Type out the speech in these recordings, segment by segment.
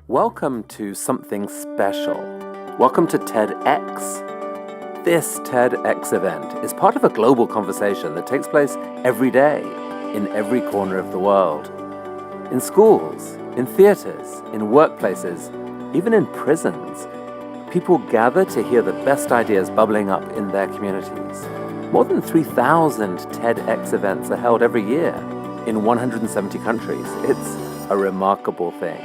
Welcome to something special. Welcome to TEDx. This TEDx event is part of a global conversation that takes place every day in every corner of the world. In schools, in theatres, in workplaces, even in prisons, people gather to hear the best ideas bubbling up in their communities. More than 3,000 TEDx events are held every year in 170 countries. It's a remarkable thing.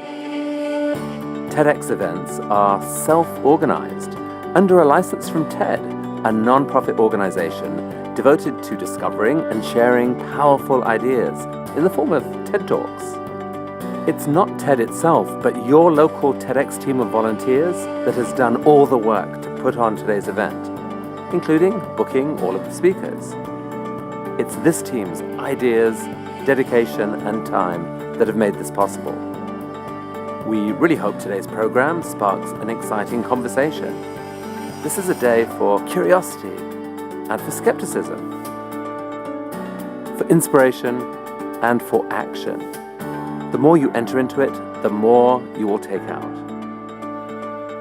TEDx events are self-organized under a license from TED, a non-profit organization devoted to discovering and sharing powerful ideas in the form of TED Talks. It's not TED itself, but your local TEDx team of volunteers that has done all the work to put on today's event, including booking all of the speakers. It's this team's ideas, dedication, and time that have made this possible. We really hope today's program sparks an exciting conversation. This is a day for curiosity and for skepticism, for inspiration and for action. The more you enter into it, the more you will take out.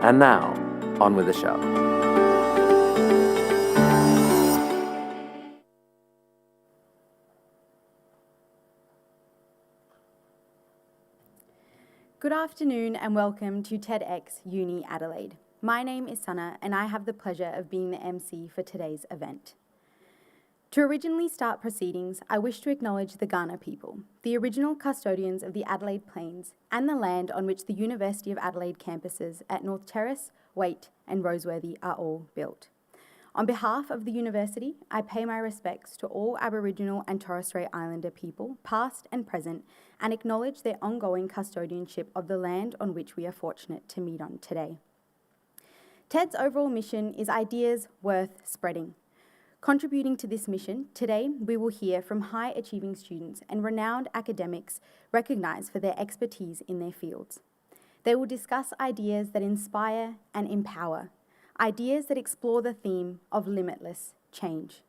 And now, on with the show. Good afternoon and welcome to TEDxUniAdelaide. My name is Sana and I have the pleasure of being the MC for today's event. To originally start proceedings, I wish to acknowledge the Kaurna people, the original custodians of the Adelaide Plains and the land on which the University of Adelaide campuses at North Terrace, Waite and Roseworthy are all built. On behalf of the University, I pay my respects to all Aboriginal and Torres Strait Islander people, past and present, and acknowledge their ongoing custodianship of the land on which we are fortunate to meet on today. TED's overall mission is ideas worth spreading. Contributing to this mission, today we will hear from high-achieving students and renowned academics recognised for their expertise in their fields. They will discuss ideas that inspire and empower, ideas that explore the theme of limitless change.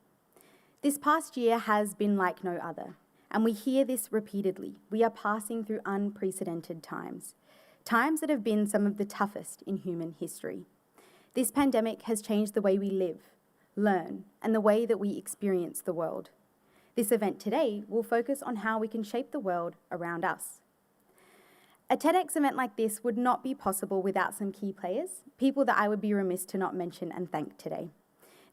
This past year has been like no other, and we hear this repeatedly. We are passing through unprecedented times that have been some of the toughest in human history. This pandemic has changed the way we live, learn, and the way that we experience the world. This event today will focus on how we can shape the world around us. A TEDx event like this would not be possible without some key players, people that I would be remiss to not mention and thank today.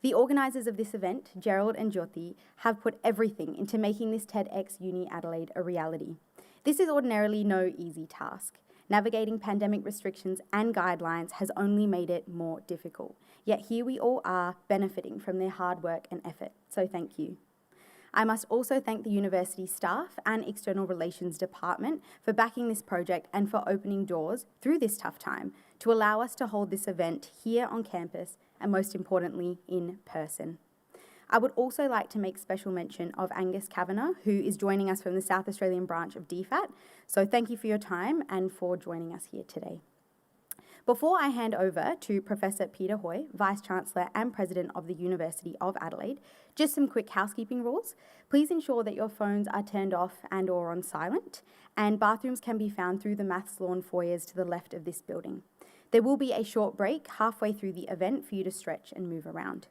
The organisers of this event, Gerald and Jyoti, have put everything into making this TEDxUniAdelaide a reality. This is ordinarily no easy task. Navigating pandemic restrictions and guidelines has only made it more difficult. Yet here we all are benefiting from their hard work and effort, so thank you. I must also thank the university staff and External Relations Department for backing this project and for opening doors through this tough time to allow us to hold this event here on campus and most importantly, in person. I would also like to make special mention of Angus Kavanagh, who is joining us from the South Australian branch of DFAT. So thank you for your time and for joining us here today. Before I hand over to Professor Peter Hoy, Vice-Chancellor and President of the University of Adelaide, just some quick housekeeping rules. Please ensure that your phones are turned off and or on silent, and bathrooms can be found through the Maths Lawn foyers to the left of this building. There will be a short break halfway through the event for you to stretch and move around.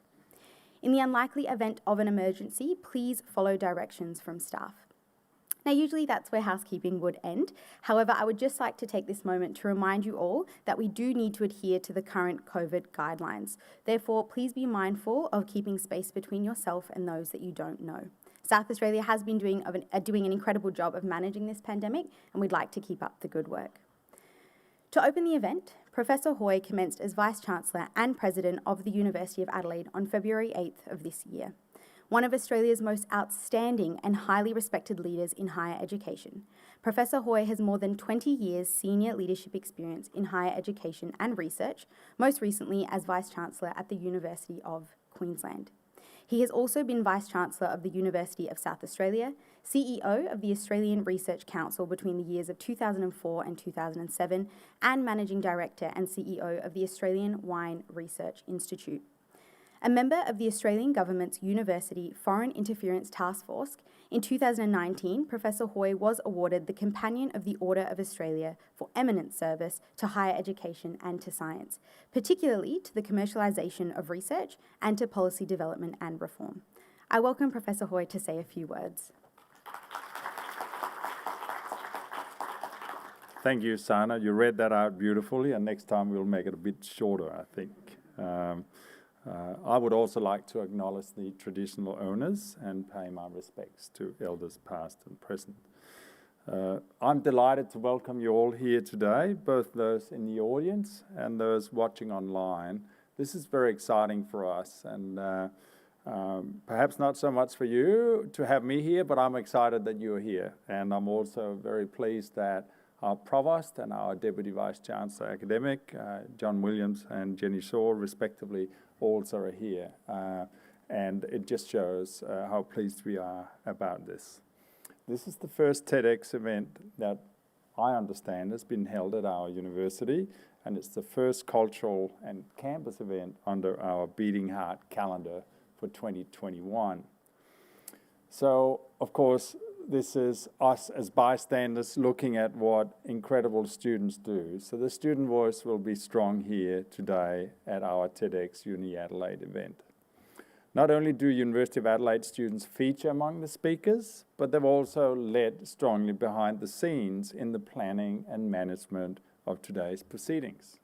In the unlikely event of an emergency, please follow directions from staff. Now, usually that's where housekeeping would end. However, I would just like to take this moment to remind you all that we do need to adhere to the current COVID guidelines. Therefore, please be mindful of keeping space between yourself and those that you don't know. South Australia has been doing an incredible job of managing this pandemic, and we'd like to keep up the good work. To open the event, Professor Hoy commenced as Vice-Chancellor and President of the University of Adelaide on February 8th of this year. One of Australia's most outstanding and highly respected leaders in higher education, Professor Hoy has more than 20 years senior leadership experience in higher education and research, most recently as Vice-Chancellor at the University of Queensland. He has also been Vice-Chancellor of the University of South Australia, CEO of the Australian Research Council between the years of 2004 and 2007, and Managing Director and CEO of the Australian Wine Research Institute. A member of the Australian Government's University Foreign Interference Task Force, in 2019, Professor Hoy was awarded the Companion of the Order of Australia for eminent service to higher education and to science, particularly to the commercialisation of research and to policy development and reform. I welcome Professor Hoy to say a few words. Thank you, Sana. You read that out beautifully, and next time we'll make it a bit shorter, I think. I would also like to acknowledge the traditional owners and pay my respects to elders past and present. I'm delighted to welcome you all here today, both those in the audience and those watching online. This is very exciting for us, and perhaps not so much for you to have me here, but I'm excited that you're here. And I'm also very pleased that our Provost and our Deputy Vice-Chancellor Academic, John Williams and Jenny Shaw, respectively, also are here. And it just shows how pleased we are about this. This is the first TEDx event that I understand has been held at our university, and it's the first cultural and campus event under our Beating Heart calendar for 2021. So, of course, this is us as bystanders looking at what incredible students do. So the student voice will be strong here today at our TEDxUniAdelaide event. Not only do University of Adelaide students feature among the speakers, but they've also led strongly behind the scenes in the planning and management of today's proceedings.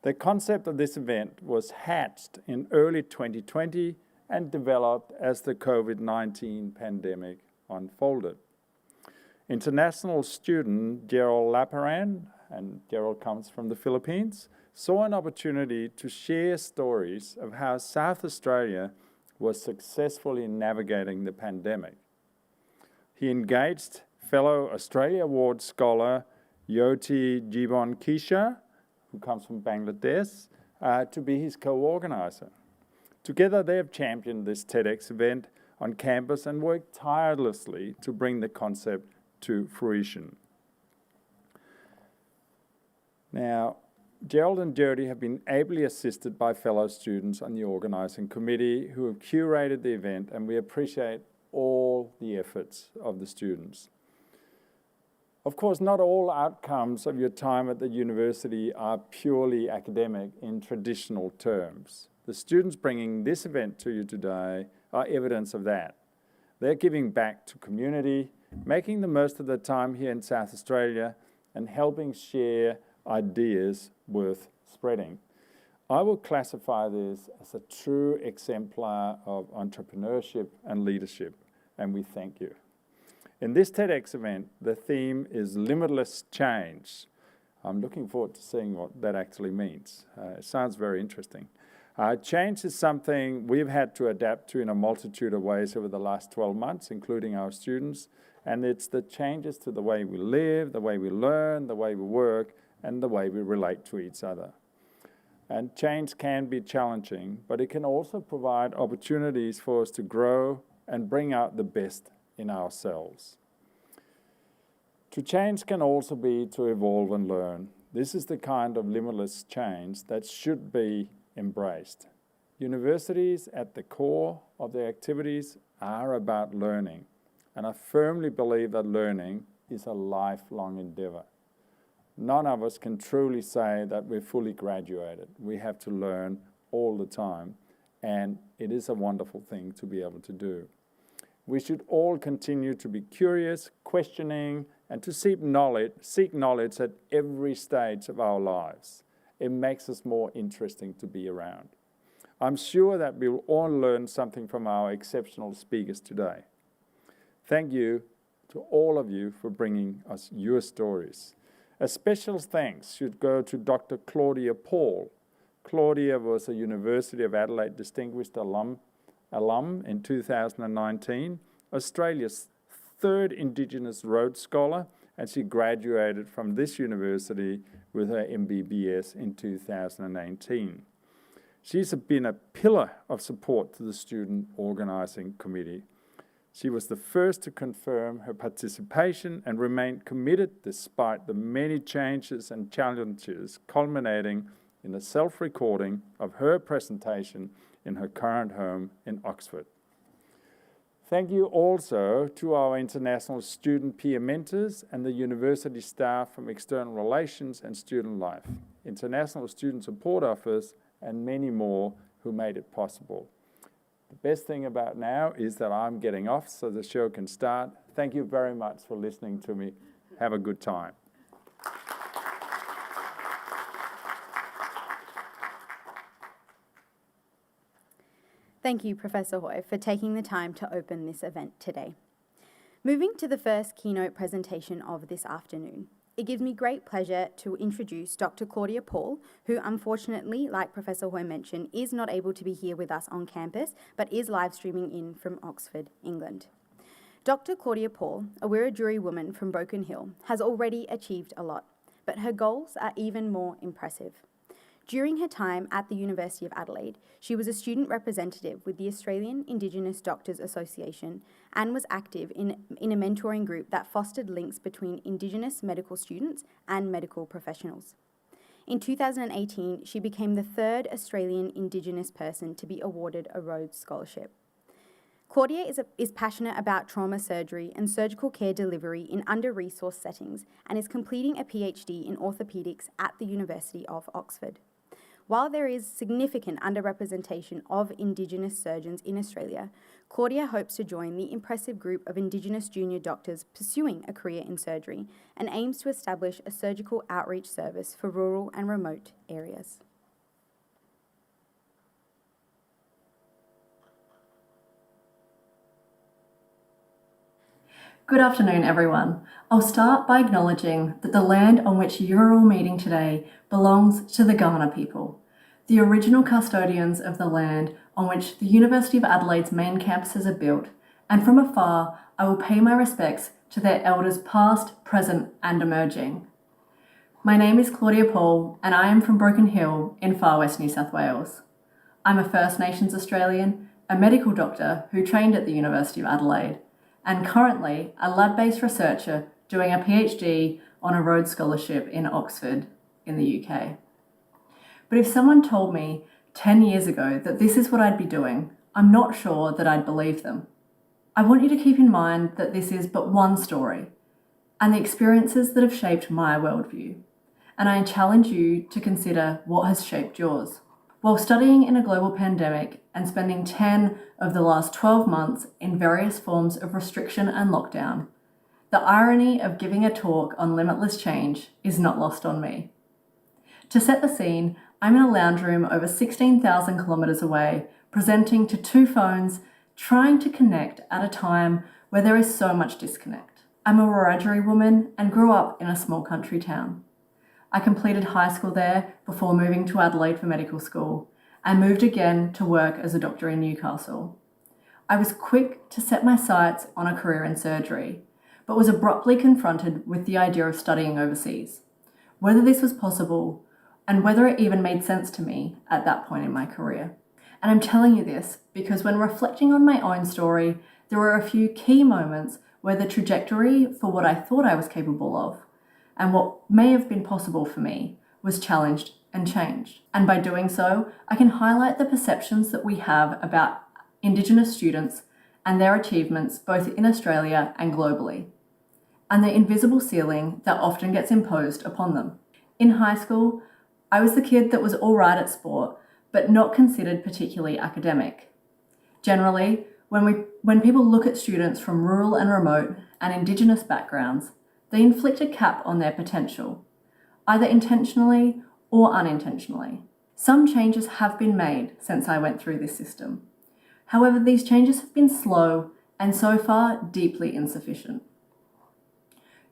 The concept of this event was hatched in early 2020 and developed as the COVID-19 pandemic unfolded. International student Gerald Laparan, and Gerald comes from the Philippines, saw an opportunity to share stories of how South Australia was successfully navigating the pandemic. He engaged fellow Australia Award scholar Yoti Jibon Kisha, who comes from Bangladesh, to be his co-organizer. Together they have championed this TEDx event on campus and worked tirelessly to bring the concept to fruition. Now, Gerald and Jody have been ably assisted by fellow students on the organising committee who have curated the event, and we appreciate all the efforts of the students. Of course, not all outcomes of your time at the university are purely academic in traditional terms. The students bringing this event to you today are evidence of that. They're giving back to community, making the most of their time here in South Australia, and helping share ideas worth spreading. I will classify this as a true exemplar of entrepreneurship and leadership, and we thank you. In this TEDx event, the theme is Limitless Change. I'm looking forward to seeing what that actually means. It sounds very interesting. Change is something we've had to adapt to in a multitude of ways over the last 12 months, including our students, and it's the changes to the way we live, the way we learn, the way we work, and the way we relate to each other. And change can be challenging, but it can also provide opportunities for us to grow and bring out the best in ourselves. To change can also be to evolve and learn. This is the kind of limitless change that should be embraced. Universities at the core of their activities are about learning, and I firmly believe that learning is a lifelong endeavour. None of us can truly say that we're fully graduated. We have to learn all the time, and it is a wonderful thing to be able to do. We should all continue to be curious, questioning, and to seek knowledge at every stage of our lives. It makes us more interesting to be around. I'm sure that we'll all learn something from our exceptional speakers today. Thank you to all of you for bringing us your stories. A special thanks should go to Dr. Claudia Paul. Claudia was a University of Adelaide Distinguished Alum in 2019, Australia's third Indigenous Rhodes Scholar, and she graduated from this university with her MBBS in 2018. She's been a pillar of support to the Student Organising Committee. She was the first to confirm her participation and remained committed despite the many changes and challenges, culminating in a self-recording of her presentation in her current home in Oxford. Thank you also to our international student peer mentors and the university staff from External Relations and Student Life, International Student Support Office, and many more who made it possible. The best thing about now is that I'm getting off so the show can start. Thank you very much for listening to me. Have a good time. Thank you, Professor Hoy, for taking the time to open this event today. Moving to the first keynote presentation of this afternoon, it gives me great pleasure to introduce Dr. Claudia Paul, who unfortunately, like Professor Hoy mentioned, is not able to be here with us on campus, but is live streaming in from Oxford, England. Dr. Claudia Paul, a Wiradjuri woman from Broken Hill, has already achieved a lot, but her goals are even more impressive. During her time at the University of Adelaide, she was a student representative with the Australian Indigenous Doctors Association and was active in a mentoring group that fostered links between Indigenous medical students and medical professionals. In 2018, she became the third Australian Indigenous person to be awarded a Rhodes Scholarship. Claudia is passionate about trauma surgery and surgical care delivery in under-resourced settings and is completing a PhD in orthopaedics at the University of Oxford. While there is significant underrepresentation of Indigenous surgeons in Australia, Claudia hopes to join the impressive group of Indigenous junior doctors pursuing a career in surgery and aims to establish a surgical outreach service for rural and remote areas. Good afternoon, everyone. I'll start by acknowledging that the land on which you're all meeting today belongs to the Kaurna people, the original custodians of the land on which the University of Adelaide's main campuses are built, and from afar, I will pay my respects to their elders past, present, and emerging. My name is Claudia Paul, and I am from Broken Hill in far west New South Wales. I'm a First Nations Australian, a medical doctor who trained at the University of Adelaide, and currently a lab-based researcher doing a PhD on a Rhodes Scholarship in Oxford in the UK. But if someone told me 10 years ago that this is what I'd be doing, I'm not sure that I'd believe them. I want you to keep in mind that this is but one story and the experiences that have shaped my worldview, and I challenge you to consider what has shaped yours. While studying in a global pandemic and spending 10 of the last 12 months in various forms of restriction and lockdown, the irony of giving a talk on limitless change is not lost on me. To set the scene, I'm in a lounge room over 16,000 kilometres away, presenting to 2 phones, trying to connect at a time where there is so much disconnect. I'm a Wiradjuri woman and grew up in a small country town. I completed high school there before moving to Adelaide for medical school and moved again to work as a doctor in Newcastle. I was quick to set my sights on a career in surgery, but was abruptly confronted with the idea of studying overseas, whether this was possible and whether it even made sense to me at that point in my career. And I'm telling you this because when reflecting on my own story, there were a few key moments where the trajectory for what I thought I was capable of and what may have been possible for me was challenged and changed. And by doing so, I can highlight the perceptions that we have about Indigenous students and their achievements both in Australia and globally, and the invisible ceiling that often gets imposed upon them. In high school, I was the kid that was all right at sport, but not considered particularly academic. Generally, when people look at students from rural and remote and Indigenous backgrounds, they inflict a cap on their potential, either intentionally or unintentionally. Some changes have been made since I went through this system. However, these changes have been slow and so far deeply insufficient.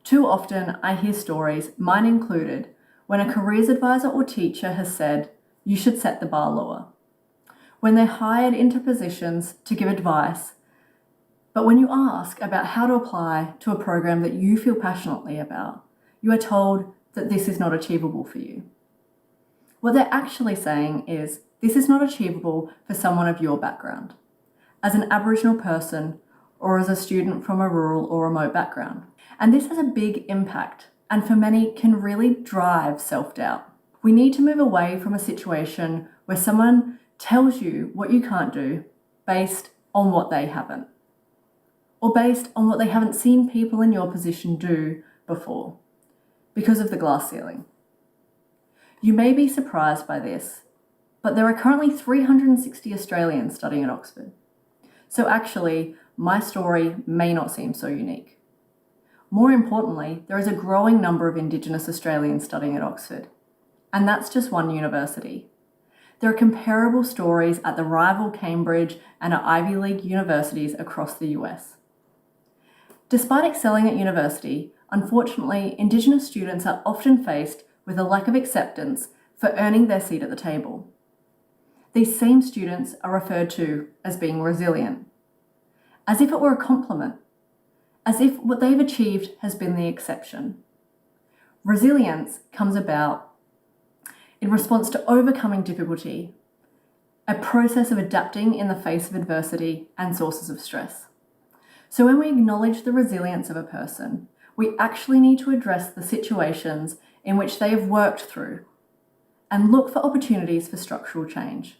Too often I hear stories, mine included, when a careers advisor or teacher has said, "You should set the bar lower." When they're hired into positions to give advice, but when you ask about how to apply to a program that you feel passionately about, you are told that this is not achievable for you. What they're actually saying is, this is not achievable for someone of your background, as an Aboriginal person or as a student from a rural or remote background. And this has a big impact, and for many can really drive self-doubt. We need to move away from a situation where someone tells you what you can't do based on what they haven't, or based on what they haven't seen people in your position do before, because of the glass ceiling. You may be surprised by this, but there are currently 360 Australians studying at Oxford. So actually, my story may not seem so unique. More importantly, there is a growing number of Indigenous Australians studying at Oxford, and that's just one university. There are comparable stories at the rival Cambridge and at Ivy League universities across the US. Despite excelling at university, unfortunately, Indigenous students are often faced with a lack of acceptance for earning their seat at the table. These same students are referred to as being resilient, as if it were a compliment, as if what they've achieved has been the exception. Resilience comes about in response to overcoming difficulty, a process of adapting in the face of adversity and sources of stress. So when we acknowledge the resilience of a person, we actually need to address the situations in which they have worked through and look for opportunities for structural change,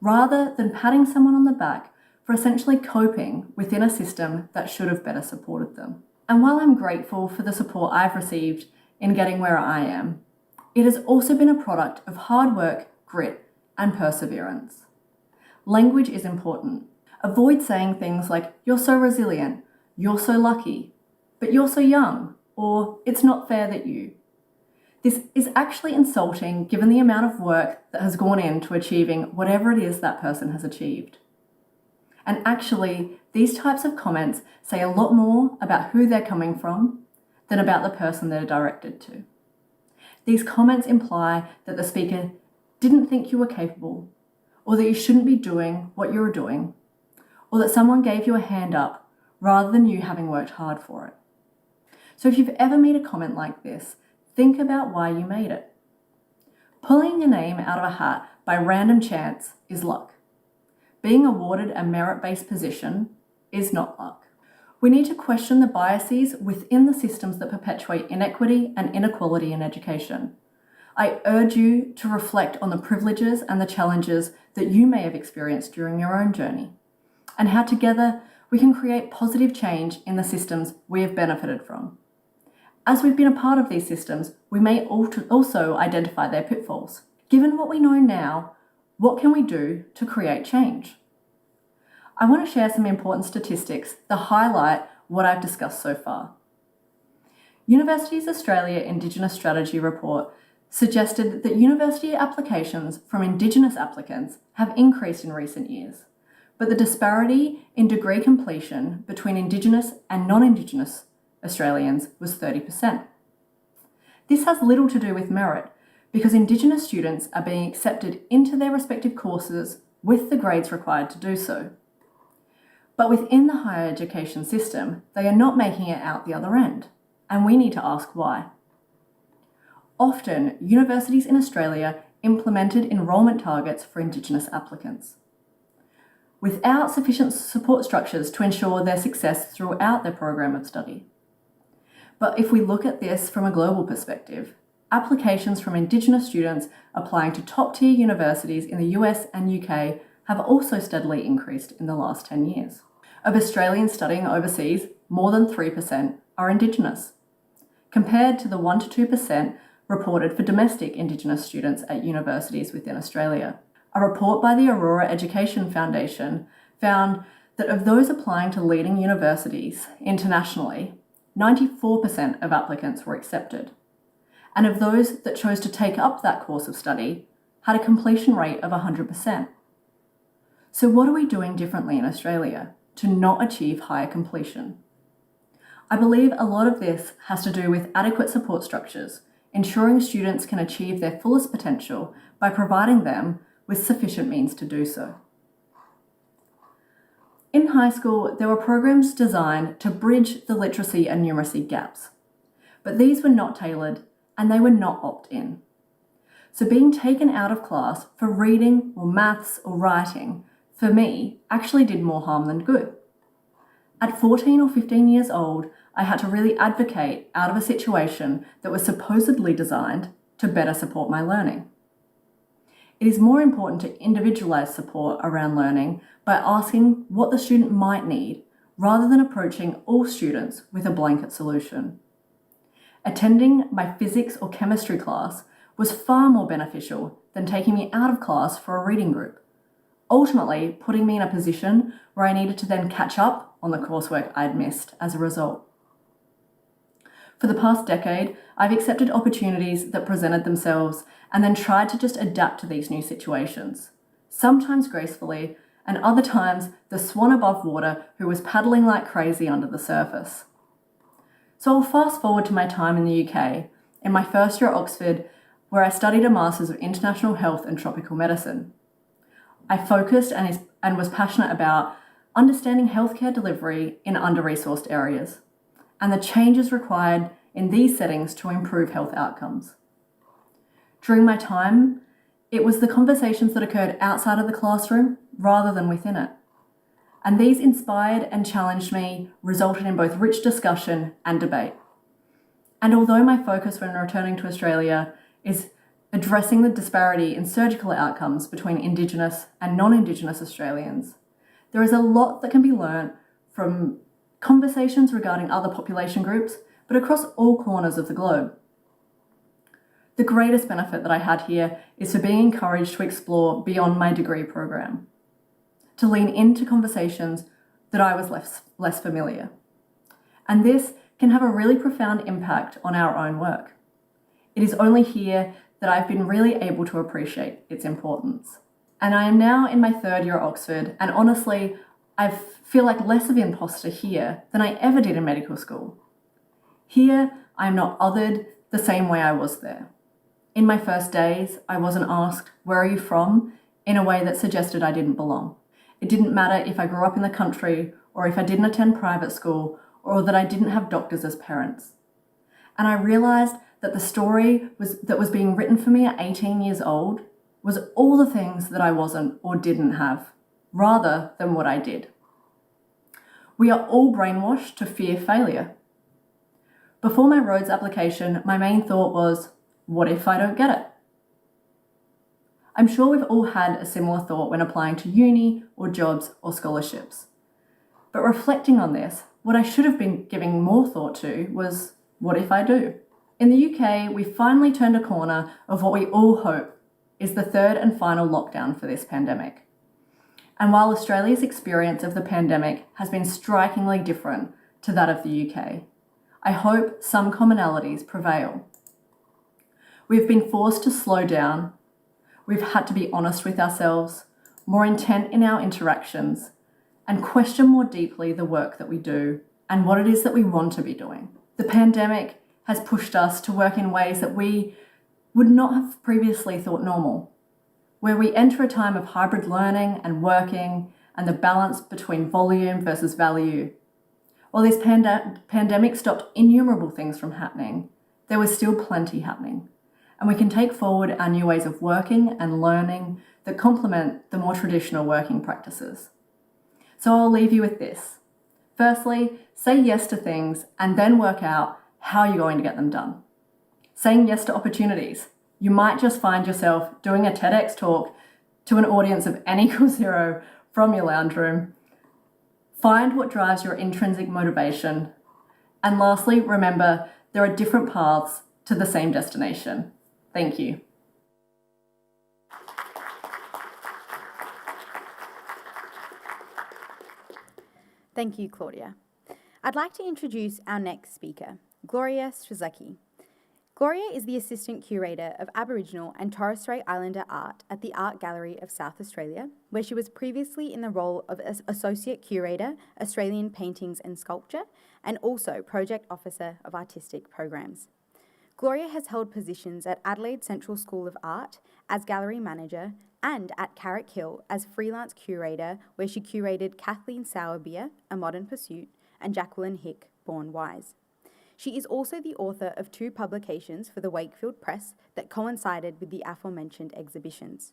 rather than patting someone on the back for essentially coping within a system that should have better supported them. And while I'm grateful for the support I've received in getting where I am, it has also been a product of hard work, grit, and perseverance. Language is important. Avoid saying things like, "You're so resilient," "You're so lucky," "But you're so young," or "It's not fair that you." This is actually insulting given the amount of work that has gone into achieving whatever it is that person has achieved. And actually, these types of comments say a lot more about who they're coming from than about the person they're directed to. These comments imply that the speaker didn't think you were capable, or that you shouldn't be doing what you were doing, or that someone gave you a hand up rather than you having worked hard for it. So if you've ever made a comment like this, think about why you made it. Pulling a name out of a hat by random chance is luck. Being awarded a merit-based position is not luck. We need to question the biases within the systems that perpetuate inequity and inequality in education. I urge you to reflect on the privileges and the challenges that you may have experienced during your own journey, and how together we can create positive change in the systems we have benefited from. As we've been a part of these systems, we may also identify their pitfalls. Given what we know now, what can we do to create change? I want to share some important statistics that highlight what I've discussed so far. Universities Australia Indigenous Strategy Report suggested that university applications from Indigenous applicants have increased in recent years, but the disparity in degree completion between Indigenous and non-Indigenous Australians was 30%. This has little to do with merit, because Indigenous students are being accepted into their respective courses with the grades required to do so. But within the higher education system, they are not making it out the other end, and we need to ask why. Often, universities in Australia implemented enrolment targets for Indigenous applicants, without sufficient support structures to ensure their success throughout their program of study. But if we look at this from a global perspective, applications from Indigenous students applying to top-tier universities in the US and UK have also steadily increased in the last 10 years. Of Australians studying overseas, more than 3% are Indigenous, compared to the 1 to 2% reported for domestic Indigenous students at universities within Australia. A report by the Aurora Education Foundation found that of those applying to leading universities internationally, 94% of applicants were accepted, and of those that chose to take up that course of study had a completion rate of 100%. So what are we doing differently in Australia to not achieve higher completion? I believe a lot of this has to do with adequate support structures, ensuring students can achieve their fullest potential by providing them with sufficient means to do so. In high school, there were programs designed to bridge the literacy and numeracy gaps, but these were not tailored and they were not opt-in. So being taken out of class for reading or maths or writing, for me, actually did more harm than good. At 14 or 15 years old, I had to really advocate out of a situation that was supposedly designed to better support my learning. it is more important to individualise support around learning by asking what the student might need, rather than approaching all students with a blanket solution. Attending my physics or chemistry class was far more beneficial than taking me out of class for a reading group, ultimately putting me in a position where I needed to then catch up on the coursework I'd missed as a result. For the past decade, I've accepted opportunities that presented themselves and then tried to just adapt to these new situations, sometimes gracefully, and other times the swan above water who was paddling like crazy under the surface. So I'll fast forward to my time in the UK, in my first year at Oxford, where I studied a Masters of International Health and Tropical Medicine. I focused and was passionate about understanding healthcare delivery in under-resourced areas and the changes required in these settings to improve health outcomes. During my time, it was the conversations that occurred outside of the classroom rather than within it. And these inspired and challenged me, resulted in both rich discussion and debate. And although my focus when returning to Australia is addressing the disparity in surgical outcomes between Indigenous and non-Indigenous Australians, there is a lot that can be learnt from conversations regarding other population groups, but across all corners of the globe. The greatest benefit that I had here is for being encouraged to explore beyond my degree program, to lean into conversations that I was less familiar. And this can have a really profound impact on our own work. It is only here that I've been really able to appreciate its importance. And I am now in my third year at Oxford, and honestly, I feel like less of an imposter here than I ever did in medical school. Here, I am not othered the same way I was there. In my first days, I wasn't asked, "Where are you from?" in a way that suggested I didn't belong. It didn't matter if I grew up in the country, or if I didn't attend private school, or that I didn't have doctors as parents. And I realised that the story that was being written for me at 18 years old was all the things that I wasn't or didn't have, rather than what I did. We are all brainwashed to fear failure. Before my Rhodes application, my main thought was, what if I don't get it? I'm sure we've all had a similar thought when applying to uni or jobs or scholarships. But reflecting on this, what I should have been giving more thought to was, what if I do? In the UK, we finally turned a corner of what we all hope is the third and final lockdown for this pandemic. And while Australia's experience of the pandemic has been strikingly different to that of the UK, I hope some commonalities prevail. We've been forced to slow down. We've had to be honest with ourselves, more intent in our interactions, and question more deeply the work that we do and what it is that we want to be doing. The pandemic has pushed us to work in ways that we would not have previously thought normal, where we enter a time of hybrid learning and working and the balance between volume versus value. While this pandemic stopped innumerable things from happening, there was still plenty happening. And we can take forward our new ways of working and learning that complement the more traditional working practices. So I'll leave you with this. Firstly, say yes to things and then work out how you're going to get them done. Saying yes to opportunities. You might just find yourself doing a TEDx talk to an audience of n equals 0 from your lounge room. Find what drives your intrinsic motivation. And lastly, remember, there are different paths to the same destination. Thank you. Thank you, Claudia. I'd like to introduce our next speaker, Gloria Strzelecki. Gloria is the Assistant Curator of Aboriginal and Torres Strait Islander Art at the Art Gallery of South Australia, where she was previously in the role of Associate Curator, Australian Paintings and Sculpture, and also Project Officer of Artistic Programs. Gloria has held positions at Adelaide Central School of Art as Gallery Manager and at Carrick Hill as Freelance Curator, where she curated Kathleen Sowerbeer, A Modern Pursuit, and Jacqueline Hick, Born Wise. She is also the author of 2 publications for the Wakefield Press that coincided with the aforementioned exhibitions.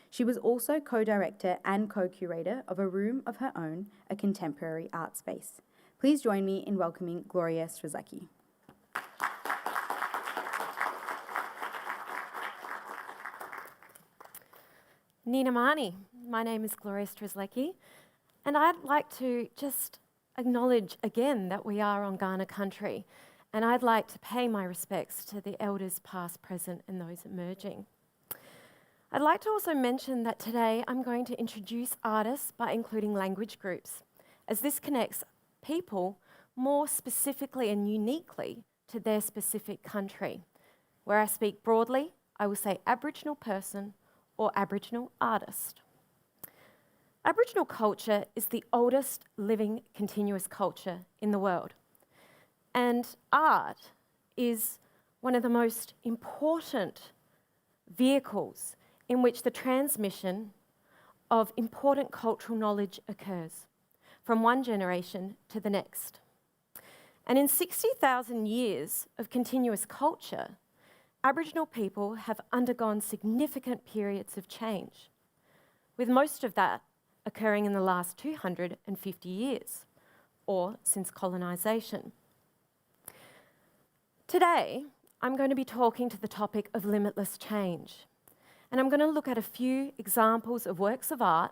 She was also co-director and co-curator of A Room of Her Own, a contemporary art space. Please join me in welcoming Gloria Strzelecki. Nina Mani. My name is Gloria Strzelecki, and I'd like to just acknowledge again that we are on Kaurna country, and I'd like to pay my respects to the elders past, present, and those emerging. I'd like to also mention that today I'm going to introduce artists by including language groups, as this connects people more specifically and uniquely to their specific country. Where I speak broadly, I will say Aboriginal person or Aboriginal artist. Aboriginal culture is the oldest living continuous culture in the world. And art is one of the most important vehicles in which the transmission of important cultural knowledge occurs from one generation to the next. And in 60,000 years of continuous culture, Aboriginal people have undergone significant periods of change, with most of that occurring in the last 250 years, or since colonisation. Today, I'm going to be talking to the topic of limitless change, and I'm going to look at a few examples of works of art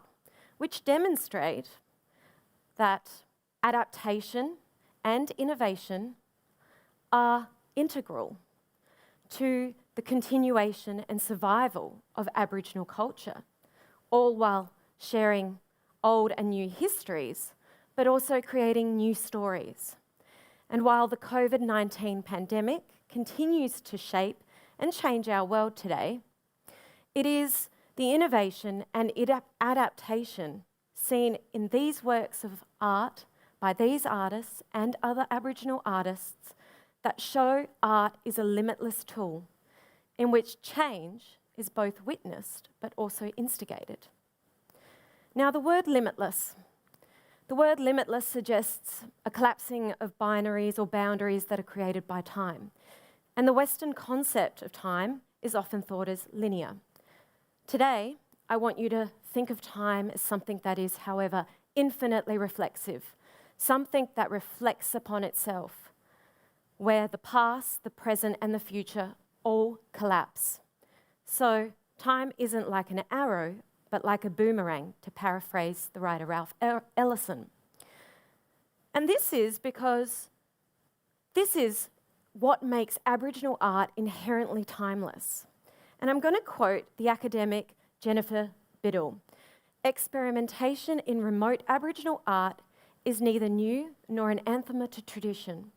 which demonstrate that adaptation and innovation are integral to the continuation and survival of Aboriginal culture, all while sharing old and new histories, but also creating new stories. And while the COVID-19 pandemic continues to shape and change our world today, it is the innovation and adaptation seen in these works of art by these artists and other Aboriginal artists that show art is a limitless tool in which change is both witnessed but also instigated. Now, the word limitless suggests a collapsing of binaries or boundaries that are created by time. And the Western concept of time is often thought as linear. Today, I want you to think of time as something that is, however, infinitely reflexive, something that reflects upon itself, where the past, the present, and the future all collapse. So time isn't like an arrow, but like a boomerang, to paraphrase the writer Ralph Ellison. And this is because this is what makes Aboriginal art inherently timeless. And I'm going to quote the academic Jennifer Biddle. Experimentation in remote Aboriginal art is neither new nor an anathema to tradition.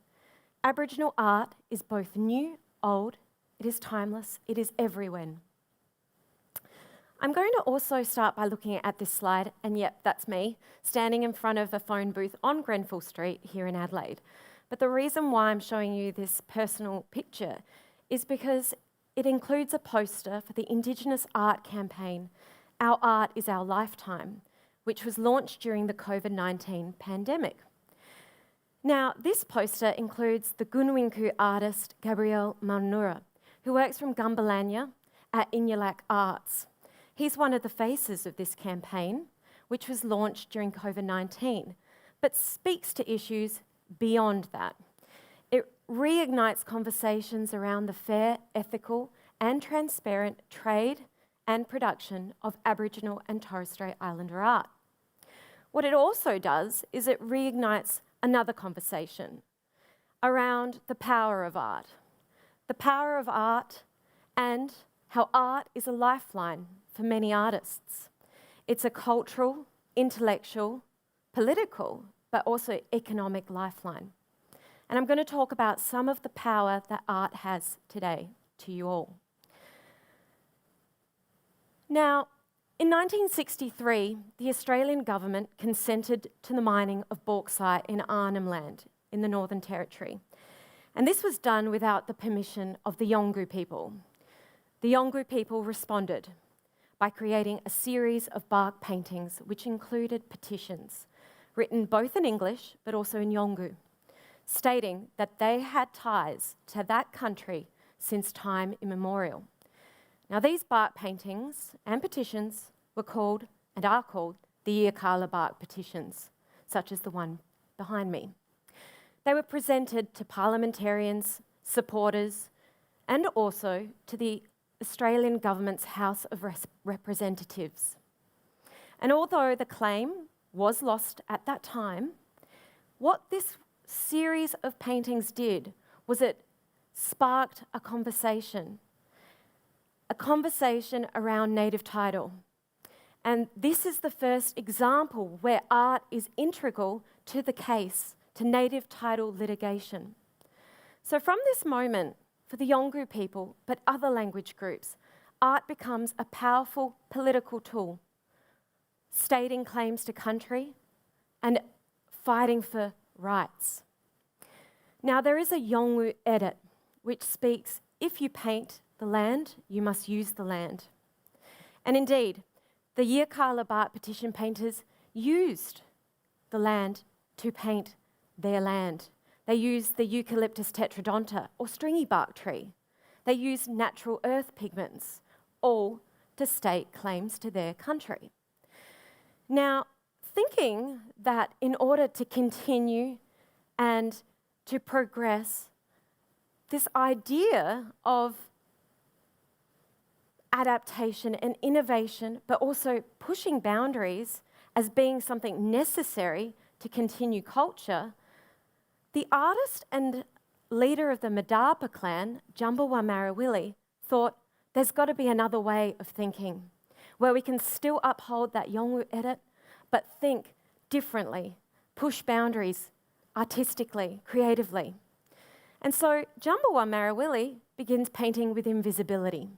Aboriginal art is both new, old, it is timeless, it is everywhere. I'm going to also start by looking at this slide, and yep, that's me, standing in front of a phone booth on Grenfell Street here in Adelaide. But the reason why I'm showing you this personal picture is because it includes a poster for the Indigenous art campaign, Our Art is Our Lifetime, which was launched during the COVID-19 pandemic. Now, this poster includes the Gunwinku artist Gabriel Maunura, who works from Gumbalanya at Inullak Arts. He's one of the faces of this campaign, which was launched during COVID-19, but speaks to issues beyond that. It reignites conversations around the fair, ethical, and transparent trade and production of Aboriginal and Torres Strait Islander art. What it also does is it reignites another conversation around the power of art and how art is a lifeline for many artists. It's a cultural, intellectual, political, but also economic lifeline. And I'm going to talk about some of the power that art has today to you all. Now, in 1963, the Australian government consented to the mining of bauxite in Arnhem Land in the Northern Territory. And this was done without the permission of the Yolngu people. The Yolngu people responded by creating a series of bark paintings which included petitions, written both in English but also in Yolngu, stating that they had ties to that country since time immemorial. Now, these bark paintings and petitions were called and are called the Yirrkala bark petitions, such as the one behind me. They were presented to parliamentarians, supporters, and also to the Australian Government's House of Representatives. And although the claim was lost at that time, what this series of paintings did was it sparked a conversation around native title. And this is the first example where art is integral to the case, to native title litigation. So from this moment, for the Yolngu people, but other language groups, art becomes a powerful political tool, stating claims to country and fighting for rights. Now, there is a Yolngu edit which speaks, if you paint the land, you must use the land. And indeed, the Yirrkala bark petition painters used the land to paint their land. They used the eucalyptus tetradonta, or stringy bark tree. They used natural earth pigments, all to state claims to their country. Now, thinking that in order to continue and to progress, this idea of adaptation and innovation, but also pushing boundaries as being something necessary to continue culture, the artist and leader of the Madapa clan, Djambawa Marawili, thought there's got to be another way of thinking, where we can still uphold that Yolngu edit, but think differently, push boundaries artistically, creatively. And so Djambawa Marawili begins painting with invisibility.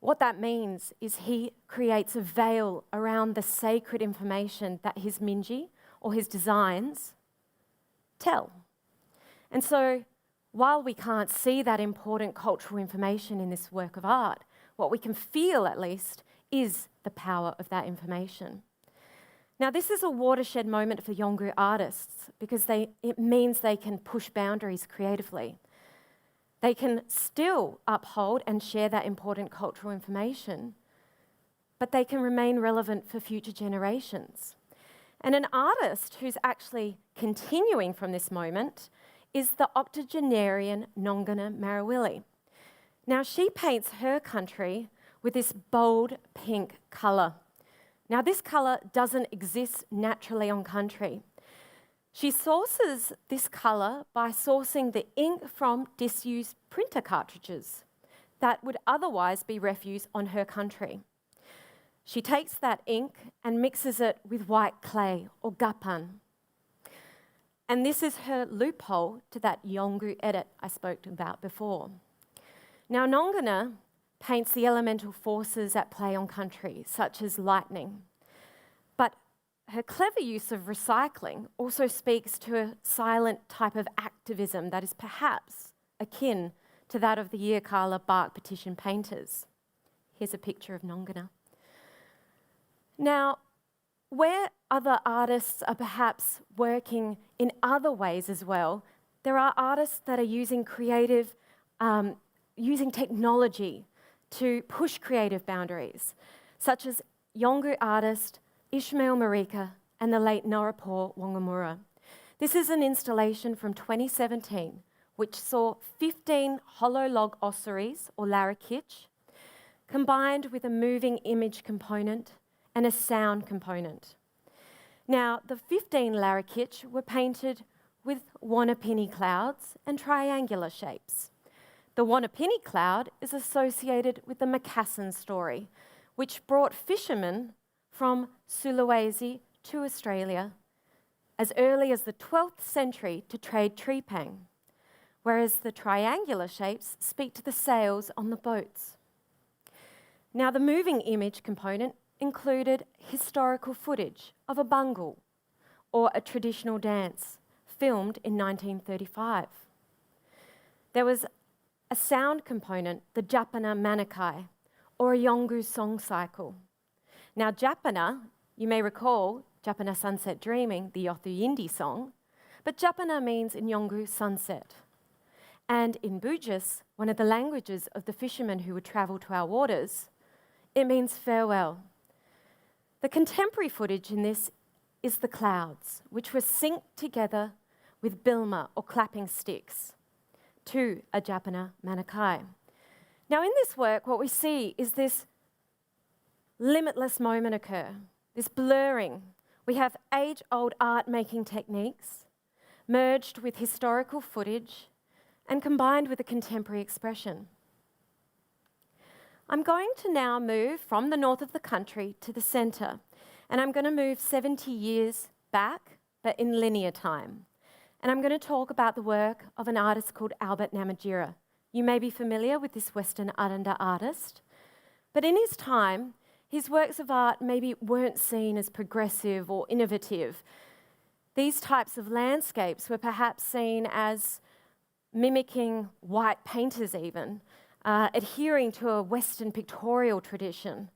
What that means is he creates a veil around the sacred information that his minji, or his designs, tell. And so while we can't see that important cultural information in this work of art, what we can feel at least is the power of that information. Now, this is a watershed moment for Yolngu artists because it means they can push boundaries creatively. They can still uphold and share that important cultural information, but they can remain relevant for future generations. And an artist who's actually continuing from this moment is the octogenarian Nongana Marawili. Now, she paints her country with this bold pink colour. Now, this colour doesn't exist naturally on country. She sources this colour by sourcing the ink from disused printer cartridges that would otherwise be refuse on her country. She takes that ink and mixes it with white clay, or gapan. And this is her loophole to that Yolngu edit I spoke about before. Now, Nongana paints the elemental forces at play on country, such as lightning. But her clever use of recycling also speaks to a silent type of activism that is perhaps akin to that of the Yirrkala bark petition painters. Here's a picture of Nongana. Now, where other artists are perhaps working in other ways as well, there are artists that are using using technology to push creative boundaries, such as Yolngu artist Ishmael Marika and the late Norapor Wongamura. This is an installation from 2017, which saw 15 hollow log ossuaries, or larrakitch, combined with a moving image component and a sound component. Now, the 15 larrakitch were painted with Wanapini clouds and triangular shapes. The Wanapini cloud is associated with the Macassan story, which brought fishermen from Sulawesi to Australia as early as the 12th century to trade trepang, whereas the triangular shapes speak to the sails on the boats. Now, the moving image component included historical footage of a bungle, or a traditional dance, filmed in 1935. There was a sound component, the Japana Manakai, or a Yolngu song cycle. Now, Japana, you may recall Japana Sunset Dreaming, the Yothu Yindi song, but Japana means in Yolngu sunset. And in Bugis, one of the languages of the fishermen who would travel to our waters, it means farewell. The contemporary footage in this is the clouds, which were synced together with bilma, or clapping sticks, to a Japana Manakai. Now, in this work, what we see is this limitless moment occur, this blurring. We have age-old art-making techniques merged with historical footage and combined with a contemporary expression. I'm going to now move from the north of the country to the centre, and I'm going to move 70 years back, but in linear time. And I'm going to talk about the work of an artist called Albert Namatjira. You may be familiar with this Western Islander artist, but in his time, his works of art maybe weren't seen as progressive or innovative. These types of landscapes were perhaps seen as mimicking white painters even, adhering to a Western pictorial tradition.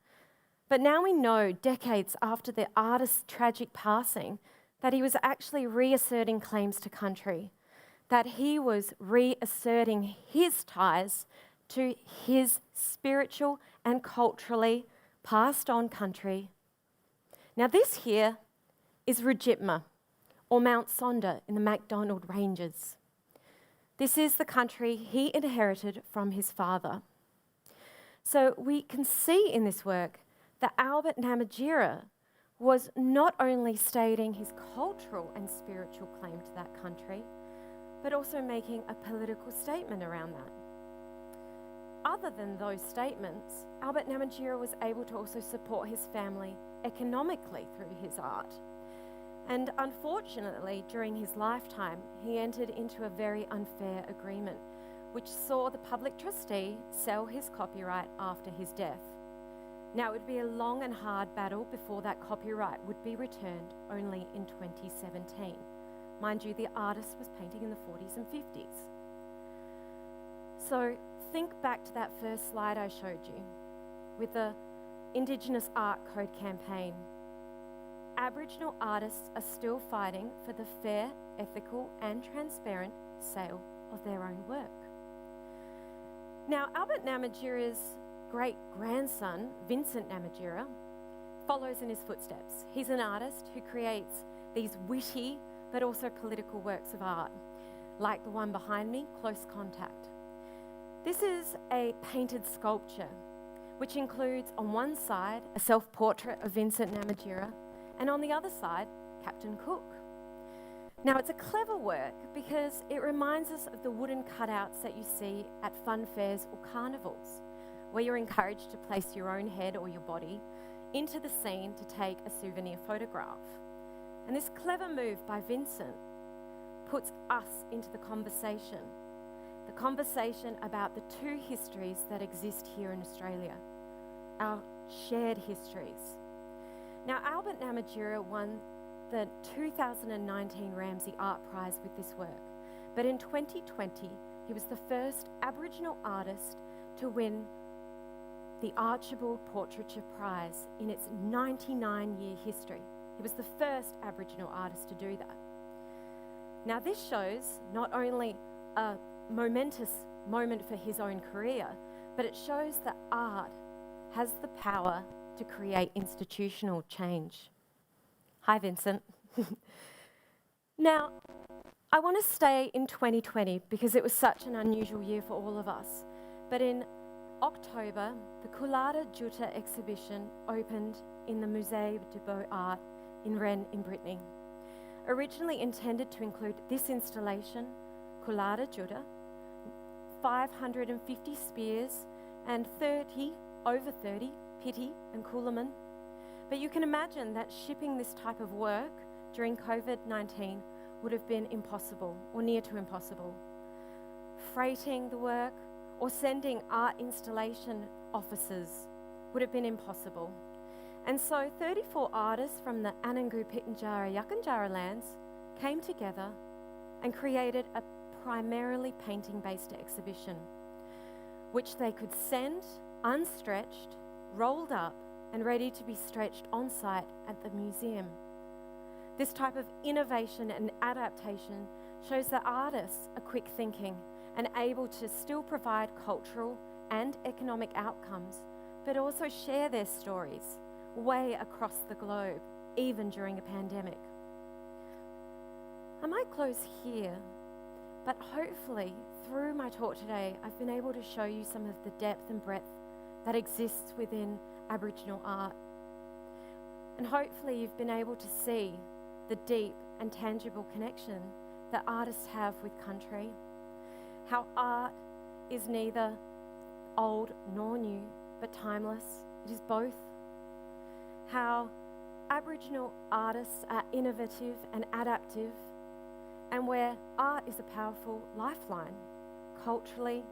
But now we know, decades after the artist's tragic passing, that he was actually reasserting claims to country, that he was reasserting his ties to his spiritual and culturally passed on country. Now this here is Rajitma, or Mount Sonder in the MacDonald Ranges. This is the country he inherited from his father. So we can see in this work that Albert Namatjira was not only stating his cultural and spiritual claim to that country, but also making a political statement around that. Other than those statements, Albert Namatjira was able to also support his family economically through his art. And unfortunately, during his lifetime, he entered into a very unfair agreement, which saw the public trustee sell his copyright after his death. Now, it would be a long and hard battle before that copyright would be returned only in 2017. Mind you, the artist was painting in the 40s and 50s. So think back to that first slide I showed you with the Indigenous Art Code campaign. Aboriginal artists are still fighting for the fair, ethical and transparent sale of their own work. Now, Albert Namatjira's great-grandson, Vincent Namatjira, follows in his footsteps. He's an artist who creates these witty but also political works of art, like the one behind me, Close Contact. This is a painted sculpture, which includes on one side a self-portrait of Vincent Namatjira, and on the other side, Captain Cook. Now, it's a clever work because it reminds us of the wooden cutouts that you see at fun fairs or carnivals, where you're encouraged to place your own head or your body into the scene to take a souvenir photograph. And this clever move by Vincent puts us into the conversation about the two histories that exist here in Australia, our shared histories. Now, Albert Namatjira won the 2019 Ramsay Art Prize with this work, but in 2020, he was the first Aboriginal artist to win the Archibald Portraiture Prize in its 99-year history. He was the first Aboriginal artist to do that. Now, this shows not only a momentous moment for his own career, but it shows that art has the power to create institutional change. Hi, Vincent. Now, I want to stay in 2020 because it was such an unusual year for all of us. But in October, the Curator Jutta exhibition opened in the Musée de Beaux-Arts in Rennes in Brittany. Originally intended to include this installation, Curator Jutta, 550 spears and over 30 piti and kulaman. But you can imagine that shipping this type of work during COVID-19 would have been impossible or near to impossible. Freighting the work or sending art installation officers would have been impossible. And so 34 artists from the Anangu Pitjantjatjara Yakanjara lands came together and created a primarily painting-based exhibition, which they could send unstretched, rolled up, and ready to be stretched on site at the museum. This type of innovation and adaptation shows that artists are quick thinking and able to still provide cultural and economic outcomes, but also share their stories way across the globe, even during a pandemic. I might close here But hopefully, through my talk today, I've been able to show you some of the depth and breadth that exists within Aboriginal art. And hopefully you've been able to see the deep and tangible connection that artists have with country, how art is neither old nor new, but timeless. It is both. How Aboriginal artists are innovative and adaptive, and where art is a powerful lifeline, culturally,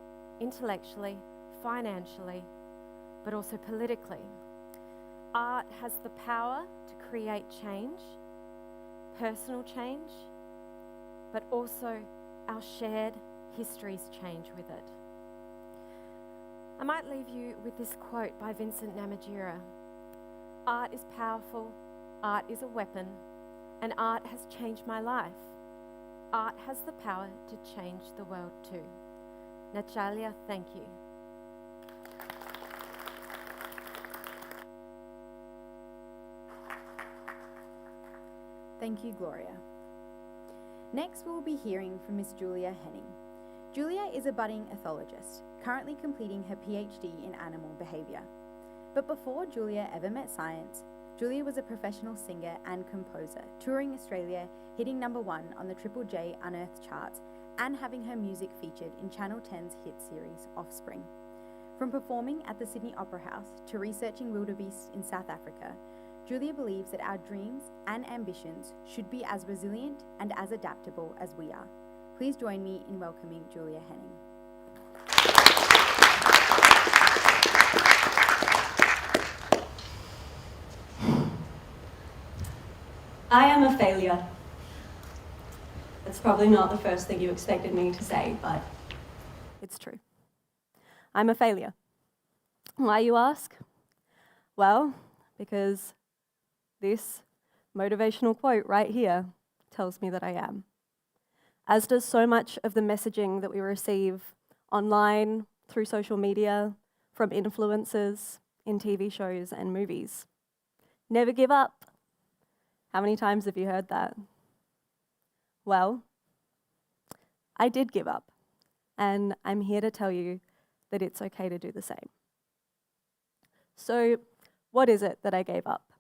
intellectually, financially, but also politically. Art has the power to create change, personal change, but also our shared histories change with it. I might leave you with this quote by Vincent Namatjira. Art is powerful, art is a weapon, and art has changed my life. Art has the power to change the world too. Natalia, thank you. Thank you, Gloria. Next, we'll be hearing from Ms Julia Henning. Julia is a budding ethologist, currently completing her PhD in animal behaviour. But before Julia ever met science, Julia was a professional singer and composer, touring Australia, hitting #1 on the Triple J Unearthed charts, and having her music featured in Channel 10's hit series Offspring. From performing at the Sydney Opera House to researching wildebeest in South Africa, Julia believes that our dreams and ambitions should be as resilient and as adaptable as we are. Please join me in welcoming Julia Henning. I am a failure. That's probably not the first thing you expected me to say, but it's true. I'm a failure. Why, you ask? Well, because this motivational quote right here tells me that I am. As does so much of the messaging that we receive online, through social media, from influencers, in TV shows and movies. Never give up. How many times have you heard that? Well, I did give up, and I'm here to tell you that it's okay to do the same. So, what is it that I gave up?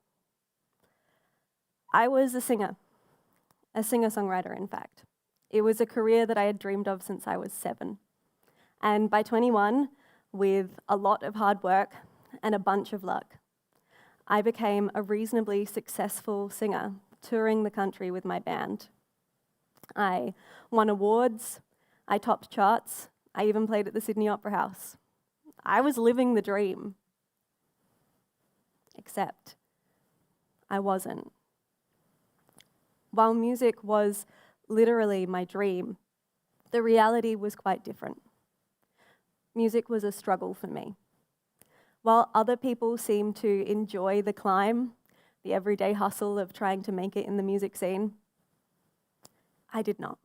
I was a singer-songwriter, in fact. It was a career that I had dreamed of since I was 7. And by 21, with a lot of hard work and a bunch of luck, I became a reasonably successful singer, touring the country with my band. I won awards, I topped charts, I even played at the Sydney Opera House. I was living the dream. Except I wasn't. While music was literally my dream, the reality was quite different. Music was a struggle for me. While other people seemed to enjoy the climb, the everyday hustle of trying to make it in the music scene, I did not.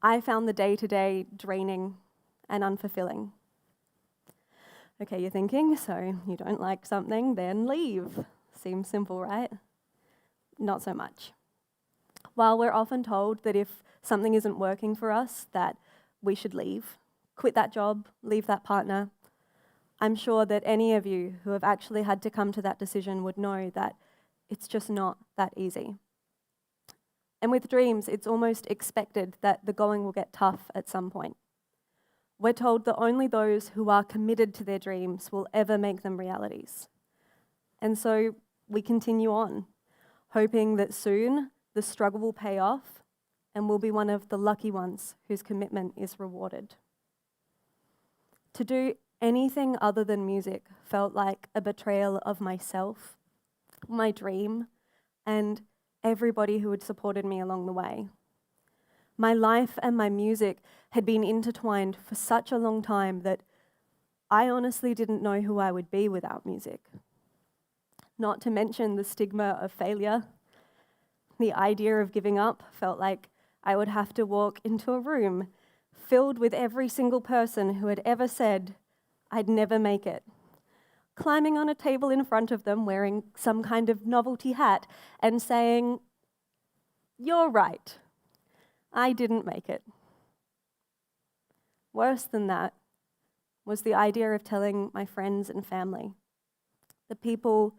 I found the day-to-day draining and unfulfilling. Okay, you're thinking, so you don't like something, then leave. Seems simple, right? Not so much. While we're often told that if something isn't working for us, that we should leave, quit that job, leave that partner, I'm sure that any of you who have actually had to come to that decision would know that it's just not that easy. And with dreams, it's almost expected that the going will get tough at some point. We're told that only those who are committed to their dreams will ever make them realities. And so we continue on, hoping that soon the struggle will pay off and we'll be one of the lucky ones whose commitment is rewarded. To do anything other than music felt like a betrayal of myself, my dream, and everybody who had supported me along the way. My life and my music had been intertwined for such a long time that I honestly didn't know who I would be without music. Not to mention the stigma of failure. The idea of giving up felt like I would have to walk into a room filled with every single person who had ever said I'd never make it, climbing on a table in front of them wearing some kind of novelty hat and saying, "You're right, I didn't make it. worse than that, was the idea of telling my friends and family, the people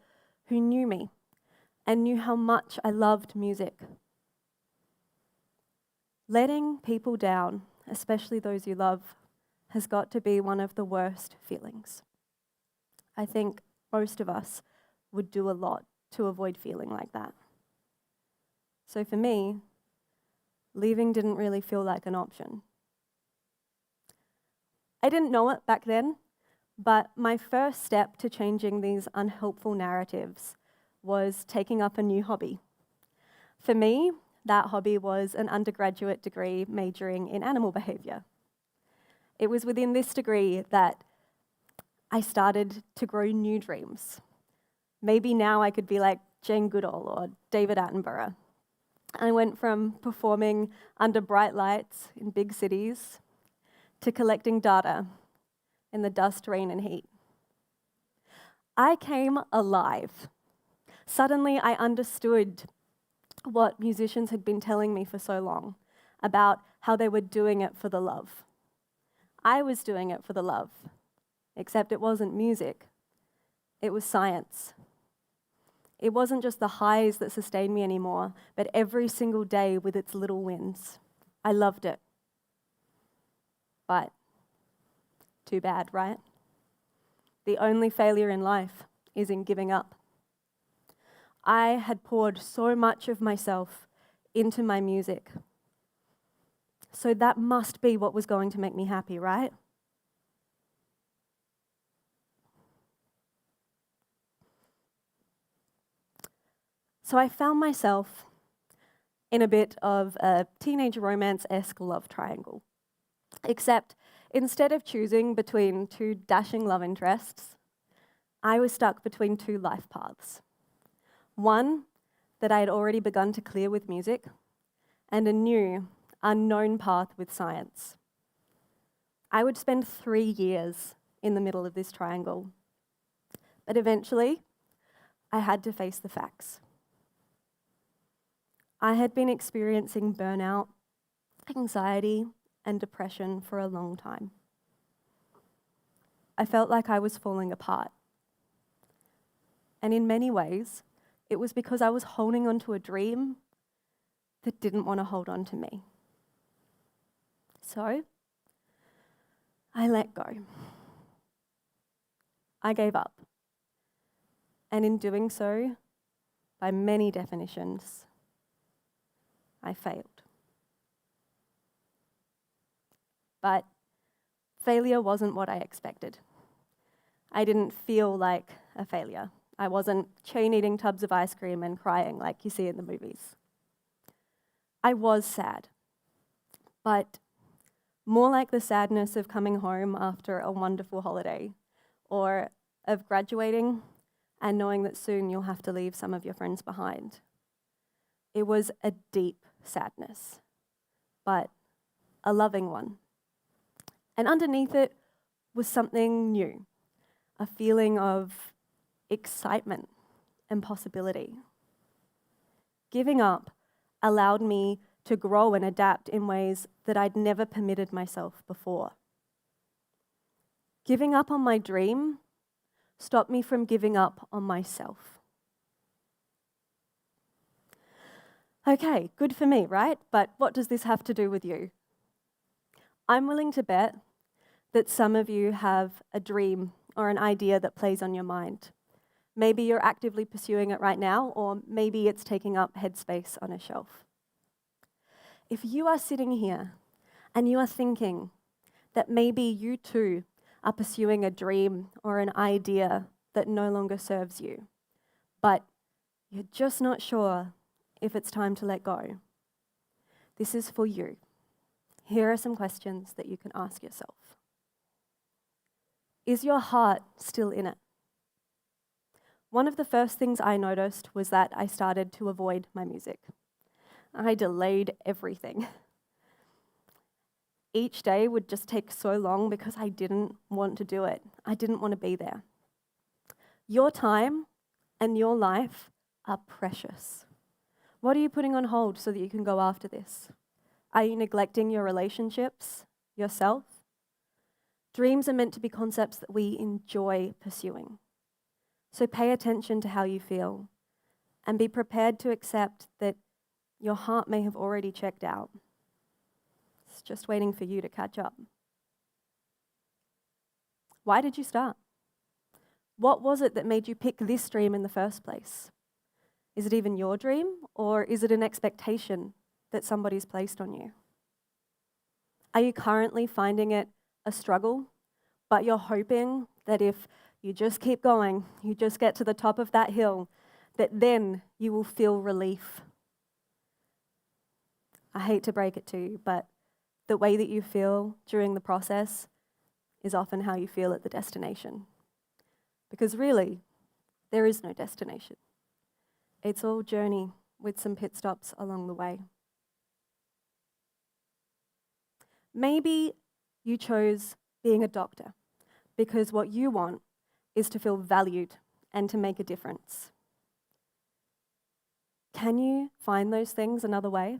who knew me and knew how much I loved music. Letting people down, especially those you love, has got to be one of the worst feelings. I think most of us would do a lot to avoid feeling like that. So for me, leaving didn't really feel like an option. I didn't know it back then, but my first step to changing these unhelpful narratives was taking up a new hobby. For me, that hobby was an undergraduate degree majoring in animal behaviour. It was within this degree that I started to grow new dreams. Maybe now I could be like Jane Goodall or David Attenborough. I went from performing under bright lights in big cities to collecting data in the dust, rain, and heat. I came alive. Suddenly, I understood what musicians had been telling me for so long about how they were doing it for the love. I was doing it for the love, except it wasn't music. It was science. It wasn't just the highs that sustained me anymore, but every single day with its little wins. I loved it. But too bad, right? The only failure in life is in giving up. I had poured so much of myself into my music. So that must be what was going to make me happy, right? So I found myself in a bit of a teenage romance-esque love triangle. Except instead of choosing between two dashing love interests, I was stuck between two life paths. One that I had already begun to clear with music, and a new, unknown path with science. I would spend 3 years in the middle of this triangle. But eventually, I had to face the facts. I had been experiencing burnout, anxiety, and depression for a long time. I felt like I was falling apart. And in many ways, it was because I was holding on to a dream that didn't want to hold on to me. So, I let go. I gave up. And in doing so, by many definitions, I failed. But failure wasn't what I expected. I didn't feel like a failure. I wasn't chain eating tubs of ice cream and crying like you see in the movies. I was sad, but more like the sadness of coming home after a wonderful holiday, or of graduating and knowing that soon you'll have to leave some of your friends behind. It was a deep sadness, but a loving one. And underneath it was something new, a feeling of excitement and possibility. Giving up allowed me to grow and adapt in ways that I'd never permitted myself before. Giving up on my dream stopped me from giving up on myself. Okay, good for me, right? But what does this have to do with you? I'm willing to bet that some of you have a dream or an idea that plays on your mind. Maybe you're actively pursuing it right now, or maybe it's taking up headspace on a shelf. If you are sitting here and you are thinking that maybe you too are pursuing a dream or an idea that no longer serves you, but you're just not sure if it's time to let go, this is for you. Here are some questions that you can ask yourself. Is your heart still in it? One of the first things I noticed was that I started to avoid my music. I delayed everything. Each day would just take so long because I didn't want to do it. I didn't want to be there. Your time and your life are precious. What are you putting on hold so that you can go after this? Are you neglecting your relationships, yourself, Dreams are meant to be concepts that we enjoy pursuing. So pay attention to how you feel and be prepared to accept that your heart may have already checked out. It's just waiting for you to catch up. Why did you start? What was it that made you pick this dream in the first place? Is it even your dream, or is it an expectation that somebody's placed on you? Are you currently finding it a struggle, but you're hoping that if you just keep going, you just get to the top of that hill, that then you will feel relief? I hate to break it to you, but the way that you feel during the process is often how you feel at the destination. Because really, there is no destination. It's all journey with some pit stops along the way. Maybe you chose being a doctor because what you want is to feel valued and to make a difference. Can you find those things another way?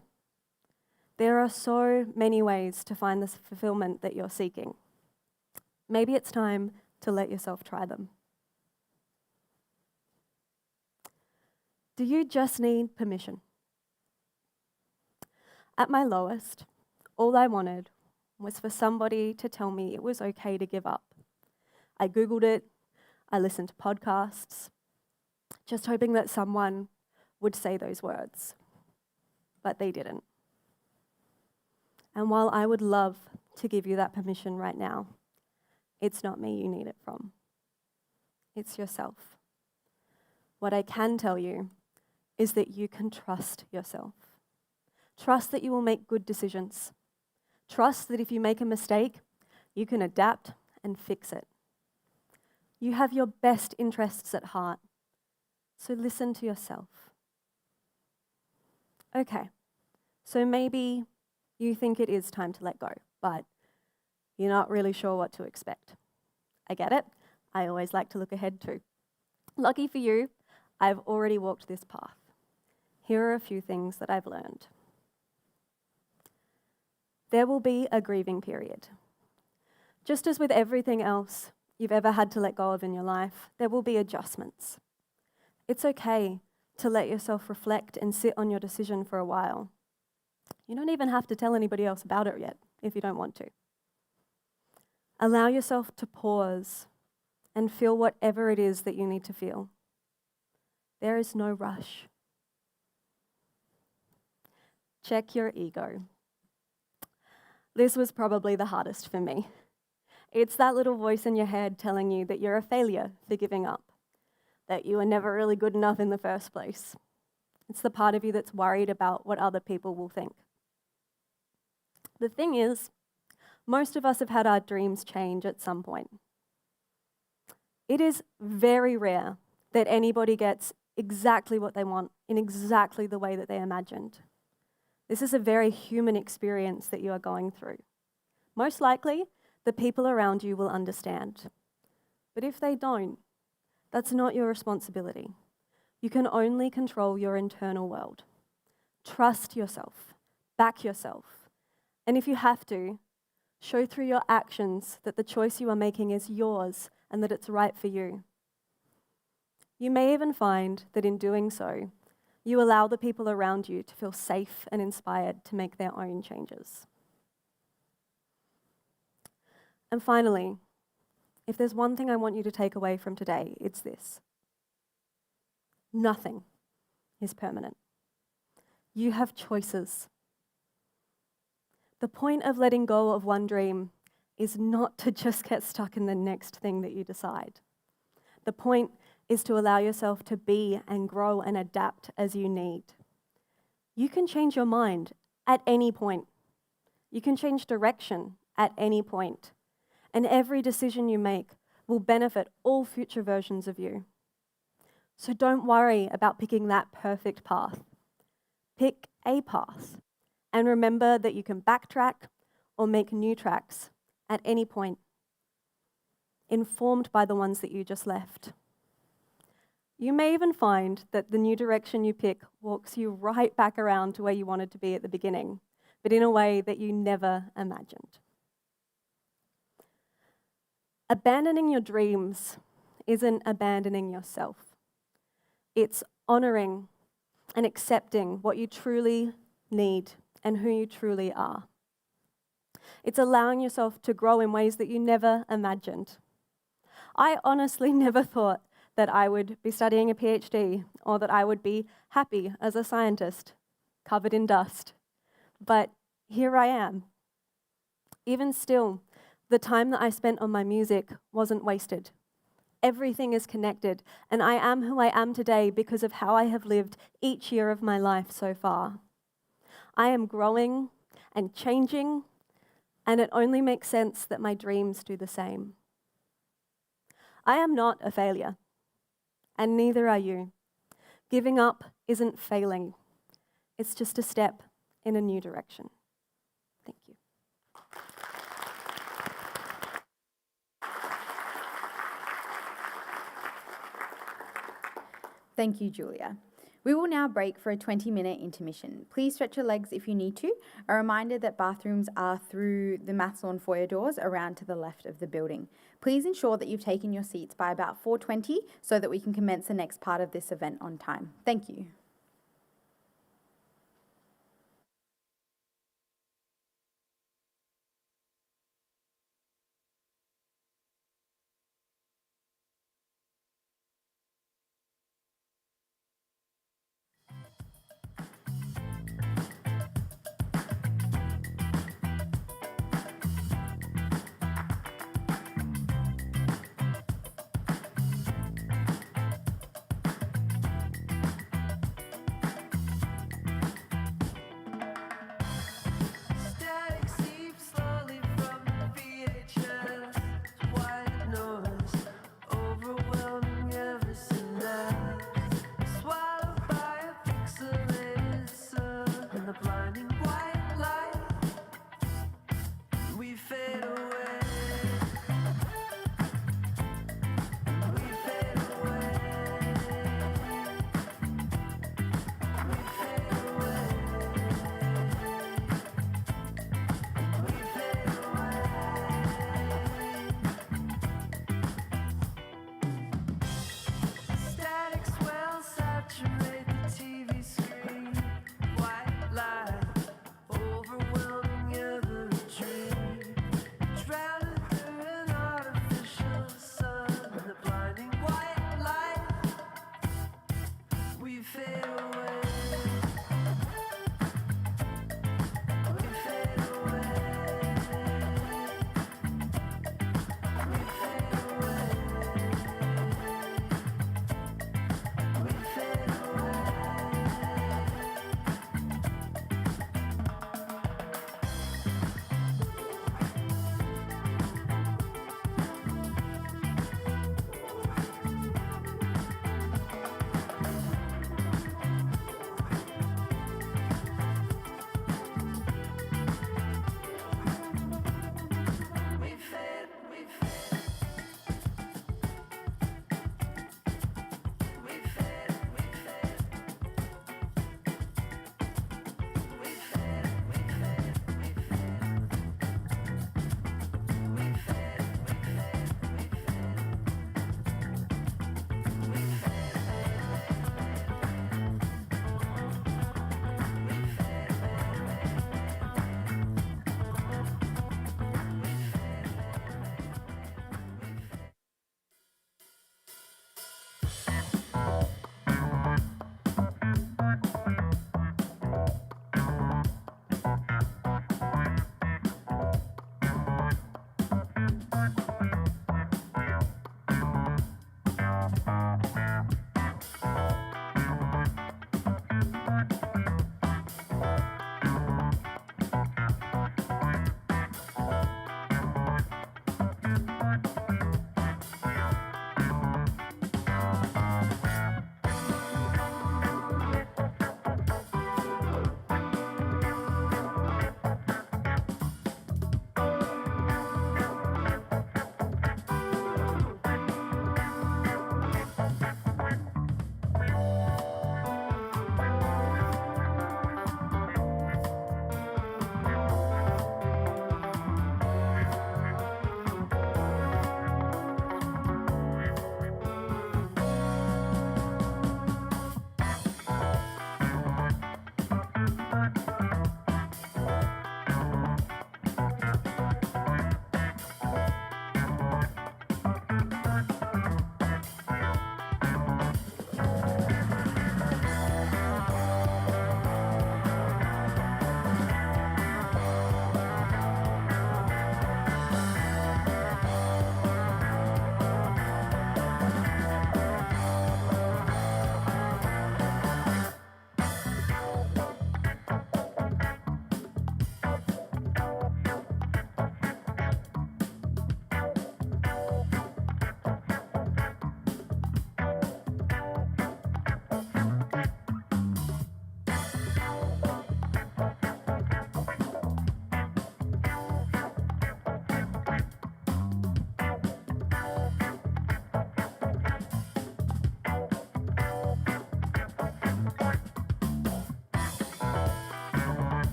There are so many ways to find the fulfillment that you're seeking. Maybe it's time to let yourself try them. Do you just need permission? At my lowest, all I wanted was for somebody to tell me it was okay to give up. I Googled it, I listened to podcasts, just hoping that someone would say those words. But they didn't. And while I would love to give you that permission right now, it's not me you need it from. It's yourself. What I can tell you is that you can trust yourself. Trust that you will make good decisions. Trust that if you make a mistake, you can adapt and fix it. You have your best interests at heart, so listen to yourself. Okay, so maybe you think it is time to let go, but you're not really sure what to expect. I get it. I always like to look ahead too. Lucky for you, I've already walked this path. Here are a few things that I've learned. There will be a grieving period. Just as with everything else you've ever had to let go of in your life, there will be adjustments. It's okay to let yourself reflect and sit on your decision for a while. You don't even have to tell anybody else about it yet if you don't want to. Allow yourself to pause and feel whatever it is that you need to feel. There is no rush. Check your ego. This was probably the hardest for me. It's that little voice in your head telling you that you're a failure for giving up, that you were never really good enough in the first place. It's the part of you that's worried about what other people will think. The thing is, most of us have had our dreams change at some point. It is very rare that anybody gets exactly what they want in exactly the way that they imagined. This is a very human experience that you are going through. Most likely, the people around you will understand. But if they don't, that's not your responsibility. You can only control your internal world. Trust yourself, back yourself, and if you have to, show through your actions that the choice you are making is yours and that it's right for you. You may even find that in doing so, you allow the people around you to feel safe and inspired to make their own changes. And finally, if there's one thing I want you to take away from today, it's this. Nothing is permanent. You have choices. The point of letting go of one dream is not to just get stuck in the next thing that you decide. The point is to allow yourself to be and grow and adapt as you need. You can change your mind at any point. You can change direction at any point. And every decision you make will benefit all future versions of you. So don't worry about picking that perfect path. Pick a path. And remember that you can backtrack or make new tracks at any point, informed by the ones that you just left. You may even find that the new direction you pick walks you right back around to where you wanted to be at the beginning, but in a way that you never imagined. Abandoning your dreams isn't abandoning yourself. It's honouring and accepting what you truly need and who you truly are. It's allowing yourself to grow in ways that you never imagined. I honestly never thought that I would be studying a PhD or that I would be happy as a scientist, covered in dust. But here I am. Even still, the time that I spent on my music wasn't wasted. Everything is connected, and I am who I am today because of how I have lived each year of my life so far. I am growing and changing, and it only makes sense that my dreams do the same. I am not a failure, and neither are you. Giving up isn't failing. It's just a step in a new direction. Thank you. Thank you, Julia. We will now break for a 20-minute intermission. Please stretch your legs if you need to. A reminder that bathrooms are through the Maths Lawn foyer doors around to the left of the building. Please ensure that you've taken your seats by about 4:20 so that we can commence the next part of this event on time. Thank you.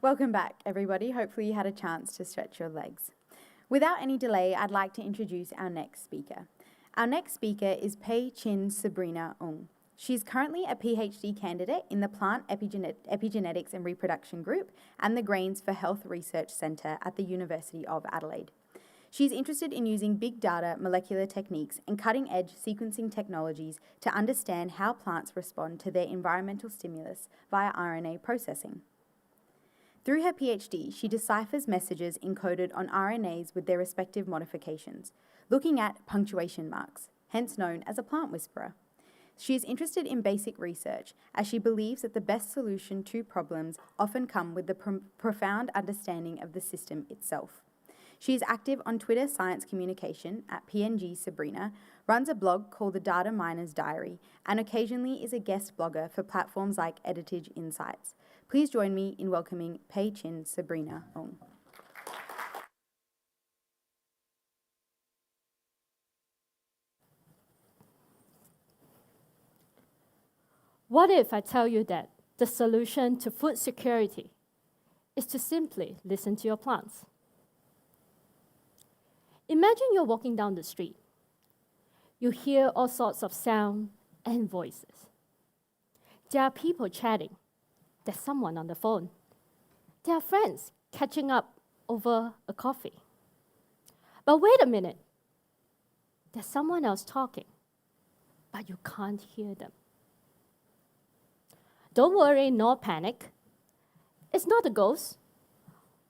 Welcome back, everybody. Hopefully you had a chance to stretch your legs. Without any delay, I'd like to introduce our next speaker. Our next speaker is Pei Chin Sabrina Ong. She's currently a PhD candidate in the Plant Epigenetics and Reproduction Group and the Grains for Health Research Centre at the University of Adelaide. She's interested in using big data molecular techniques and cutting-edge sequencing technologies to understand how plants respond to their environmental stimulus via RNA processing. Through her PhD, she deciphers messages encoded on RNAs with their respective modifications, looking at punctuation marks, hence known as a plant whisperer. She is interested in basic research, as she believes that the best solution to problems often come with the profound understanding of the system itself. She is active on Twitter Science Communication at PNG Sabrina, runs a blog called The Data Miner's Diary, and occasionally is a guest blogger for platforms like Editage Insights. Please join me in welcoming Pei Chin Sabrina Ong. What if I tell you that the solution to food security is to simply listen to your plants? Imagine you're walking down the street. You hear all sorts of sound and voices. There are people chatting. There's someone on the phone. There are friends catching up over a coffee. But wait a minute. There's someone else talking, but you can't hear them. Don't worry, nor panic. It's not a ghost,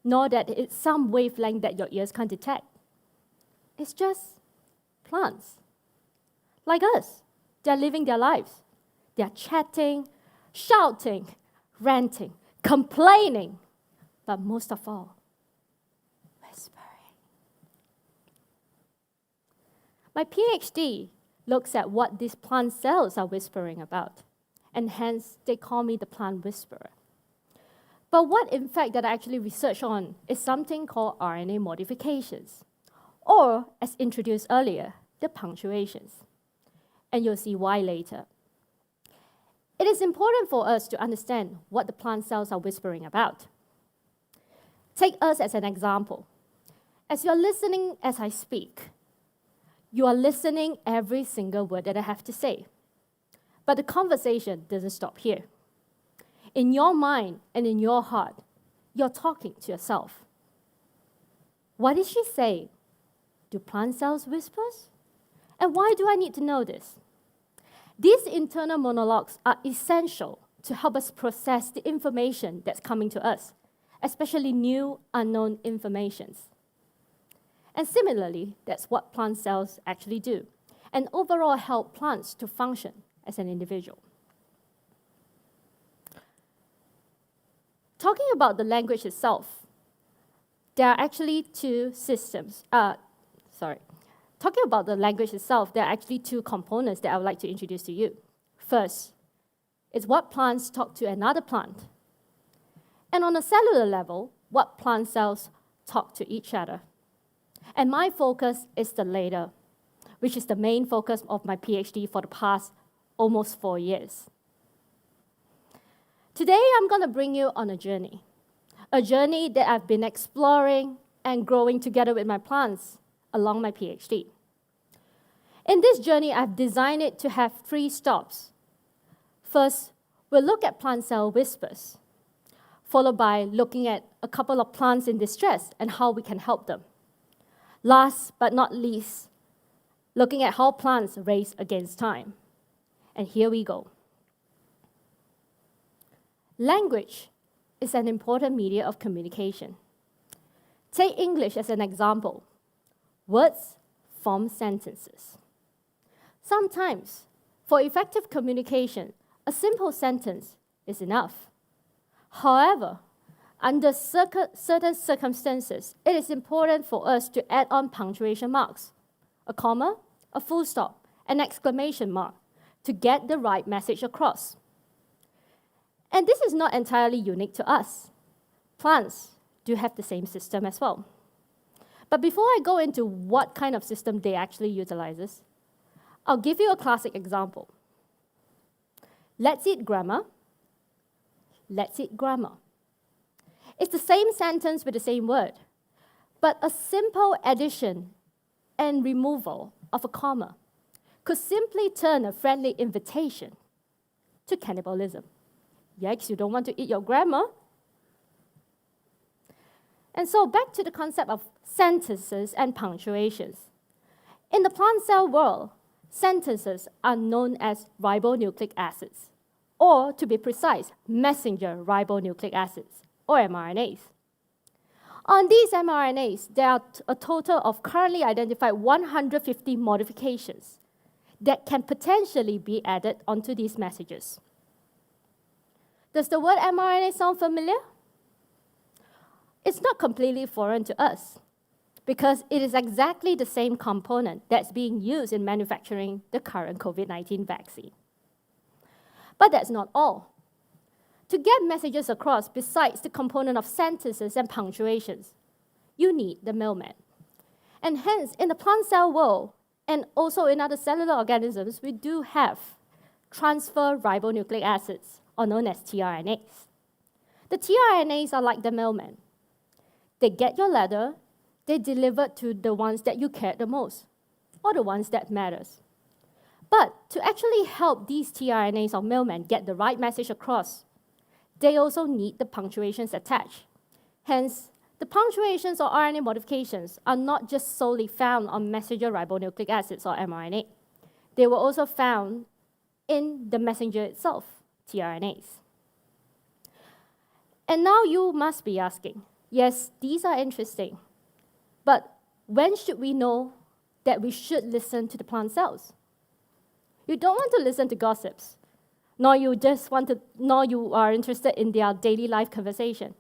nor that it's some wavelength that your ears can't detect. It's just plants. Like us, they're living their lives. They're chatting, shouting, ranting, complaining, but most of all, whispering. My PhD looks at what these plant cells are whispering about, and hence they call me the plant whisperer. But what in fact that I actually research on is something called RNA modifications, or as introduced earlier, the punctuations. And you'll see why later. It is important for us to understand what the plant cells are whispering about. Take us as an example. As you're listening as I speak, you are listening every single word that I have to say. But the conversation doesn't stop here. In your mind and in your heart, you're talking to yourself. What is she saying? Do plant cells whisper? And why do I need to know this? These internal monologues are essential to help us process the information that's coming to us, especially new, unknown informations. And similarly, that's what plant cells actually do, and overall help plants to function as an individual. Talking about the language itself, there are actually two systems. Talking about the language itself, there are actually two components that I would like to introduce to you. First, is what plants talk to another plant. And on a cellular level, what plant cells talk to each other. And my focus is the latter, which is the main focus of my PhD for the past almost 4 years. Today, I'm going to bring you on a journey that I've been exploring and growing together with my plants along my PhD. In this journey, I've designed it to have 3 stops. First, we'll look at plant cell whispers, followed by looking at a couple of plants in distress and how we can help them. Last but not least, looking at how plants race against time. And here we go. Language is an important media of communication. Take English as an example. Words form sentences. Sometimes, for effective communication, a simple sentence is enough. However, under certain circumstances, it is important for us to add on punctuation marks, a comma, a full stop, an exclamation mark, to get the right message across. And this is not entirely unique to us. Plants do have the same system as well. But before I go into what kind of system they actually utilizes, I'll give you a classic example. Let's eat grammar. Let's eat grammar. It's the same sentence with the same word, but a simple addition and removal of a comma could simply turn a friendly invitation to cannibalism. Yikes, you don't want to eat your grandma? And so back to the concept of sentences and punctuations. In the plant cell world, sentences are known as ribonucleic acids, or to be precise, messenger ribonucleic acids, or mRNAs. On these mRNAs, there are a total of currently identified 150 modifications that can potentially be added onto these messages. Does the word mRNA sound familiar? It's not completely foreign to us, because it is exactly the same component that's being used in manufacturing the current COVID-19 vaccine. But that's not all. To get messages across, besides the component of sentences and punctuations, you need the mailman. And hence, in the plant cell world, and also in other cellular organisms, we do have transfer ribonucleic acids, or known as tRNAs. The tRNAs are like the mailman. They get your letter, they deliver to the ones that you care the most, or the ones that matters. But to actually help these tRNAs or mailmen get the right message across, they also need the punctuations attached. Hence, the punctuations or RNA modifications are not just solely found on messenger ribonucleic acids or mRNA. They were also found in the messenger itself, tRNAs. And now you must be asking, yes, these are interesting, but when should we know that we should listen to the plant cells? You don't want to listen to gossips, nor you are interested in their daily life conversation.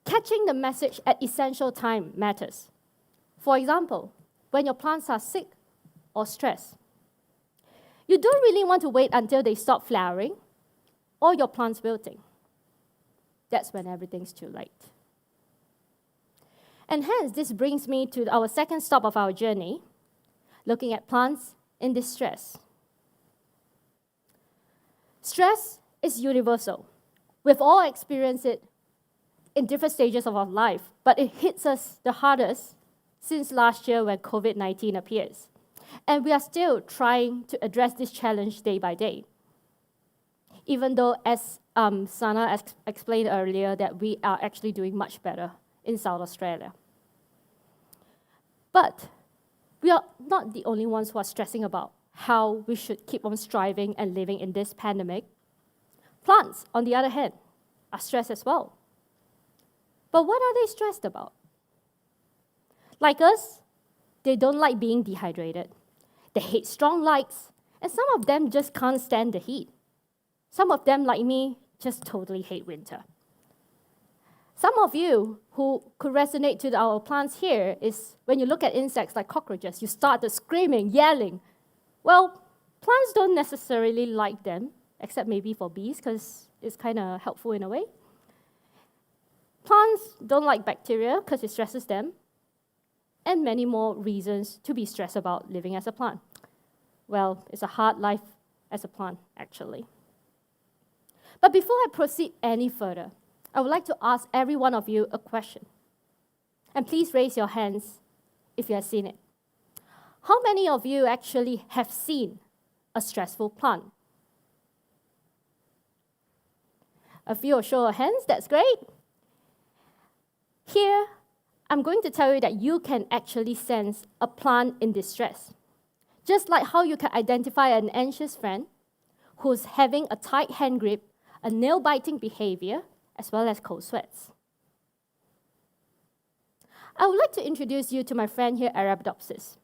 Catching the message at essential time matters. For example, when your plants are sick or stressed, you don't really want to wait until they stop flowering or your plants wilting. That's when everything's too late. And hence, this brings me to our second stop of our journey, looking at plants in distress. Stress is universal. We've all experienced it in different stages of our life, but it hits us the hardest since last year when COVID-19 appears. And we are still trying to address this challenge day by day. Even though, as Sana explained earlier, that we are actually doing much better in South Australia. But we are not the only ones who are stressing about how we should keep on striving and living in this pandemic. Plants, on the other hand, are stressed as well. But what are they stressed about? Like us, they don't like being dehydrated. They hate strong lights, and some of them just can't stand the heat. Some of them, like me, just totally hate winter. Some of you who could resonate to our plants here is when you look at insects like cockroaches, you start screaming, yelling. Well, plants don't necessarily like them, except maybe for bees, because it's kind of helpful in a way. Plants don't like bacteria because it stresses them, and many more reasons to be stressed about living as a plant. Well, it's a hard life as a plant, actually. But before I proceed any further, I would like to ask every one of you a question. And please raise your hands if you have seen it. How many of you actually have seen a stressful plant? A few show of hands, that's great. Here, I'm going to tell you that you can actually sense a plant in distress. Just like how you can identify an anxious friend who's having a tight hand grip, a nail-biting behavior, as well as cold sweats. I would like to introduce you to my friend here, Arabidopsis.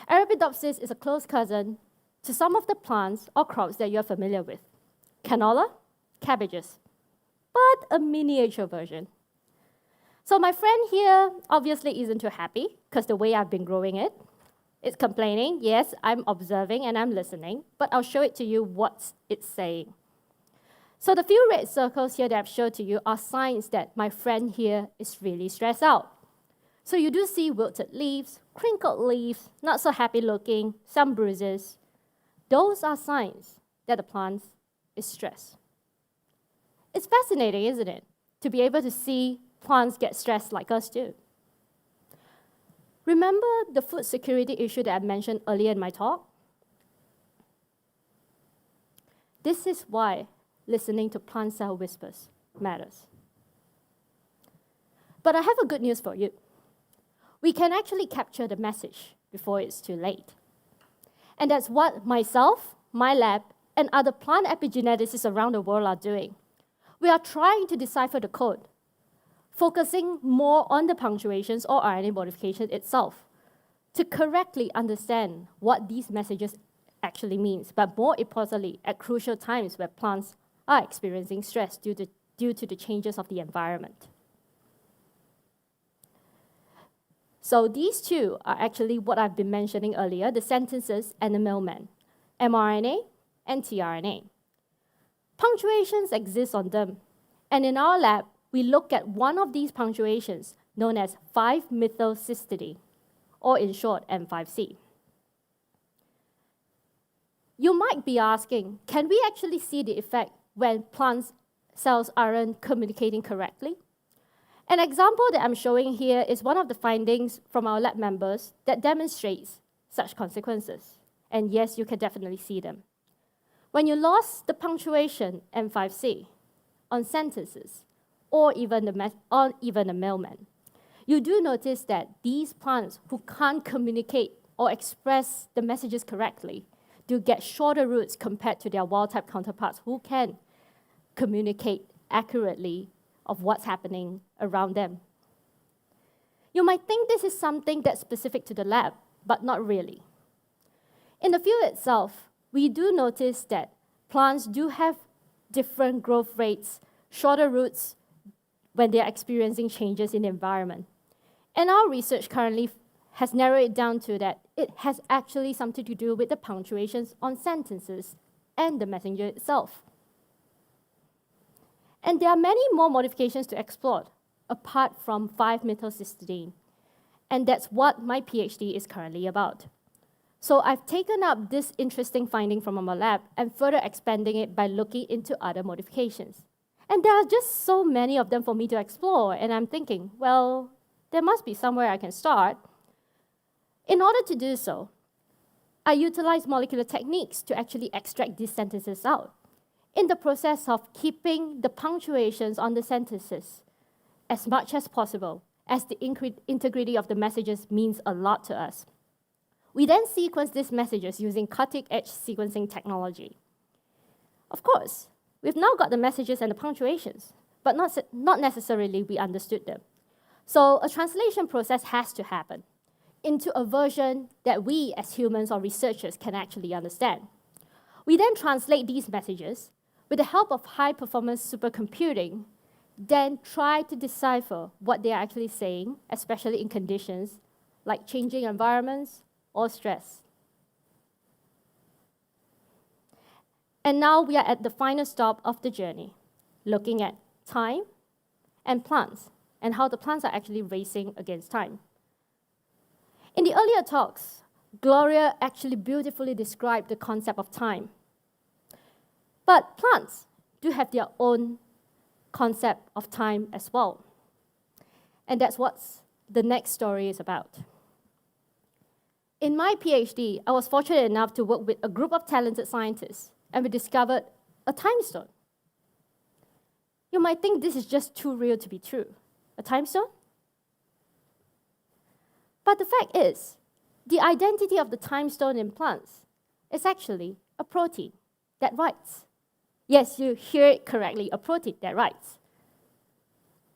Arabidopsis is a close cousin to some of the plants or crops that you're familiar with. Canola, cabbages, but a miniature version. So my friend here obviously isn't too happy because the way I've been growing it. It's complaining, yes, I'm observing and I'm listening, but I'll show it to you what it's saying. So the few red circles here that I've showed to you are signs that my friend here is really stressed out. So you do see wilted leaves, crinkled leaves, not so happy looking, some bruises. Those are signs that the plant is stressed. It's fascinating, isn't it? to be able to see plants get stressed like us do. Remember the food security issue that I mentioned earlier in my talk? This is why listening to plant cell whispers matters. But I have a good news for you. We can actually capture the message before it's too late. And that's what myself, my lab, and other plant epigeneticists around the world are doing. We are trying to decipher the code, focusing more on the punctuations or RNA modification itself to correctly understand what these messages actually means, but more importantly, at crucial times where plants are experiencing stress due to the changes of the environment. So these two are actually what I've been mentioning earlier, the sentences and the mailman, mRNA and tRNA. Punctuations exist on them, and in our lab, we look at one of these punctuations known as 5-methylcysteine, or in short, M5C. You might be asking, can we actually see the effect when plant cells aren't communicating correctly? An example that I'm showing here is one of the findings from our lab members that demonstrates such consequences. And yes, you can definitely see them. When you lost the punctuation M5C on sentences, or even the mailman, you do notice that these plants who can't communicate or express the messages correctly do get shorter roots compared to their wild-type counterparts who can communicate accurately of what's happening around them. You might think this is something that's specific to the lab, but not really. In the field itself, we do notice that plants do have different growth rates, shorter roots when they're experiencing changes in the environment. And our research currently has narrowed it down to that it has actually something to do with the punctuations on sentences and the messenger itself. And there are many more modifications to explore apart from 5-methylcysteine. And that's what my PhD is currently about. So I've taken up this interesting finding from our lab and further expanding it by looking into other modifications. And there are just so many of them for me to explore, and I'm thinking, well, there must be somewhere I can start. In order to do so, I utilize molecular techniques to actually extract these sentences out, in the process of keeping the punctuations on the sentences as much as possible, as the integrity of the messages means a lot to us. We then sequence these messages using cutting-edge sequencing technology. Of course, we've now got the messages and the punctuations, but not necessarily we understood them. So a translation process has to happen into a version that we as humans or researchers can actually understand. We then translate these messages with the help of high-performance supercomputing, then try to decipher what they are actually saying, especially in conditions like changing environments or stress. And now we are at the final stop of the journey, looking at time and plants, and how the plants are actually racing against time. In the earlier talks, Gloria actually beautifully described the concept of time. But plants do have their own concept of time as well. And that's what the next story is about. In my PhD, I was fortunate enough to work with a group of talented scientists, and we discovered a time stone. You might think this is just too real to be true. A time stone? But the fact is, the identity of the time stone in plants is actually a protein that writes. Yes, you hear it correctly, a protein that writes.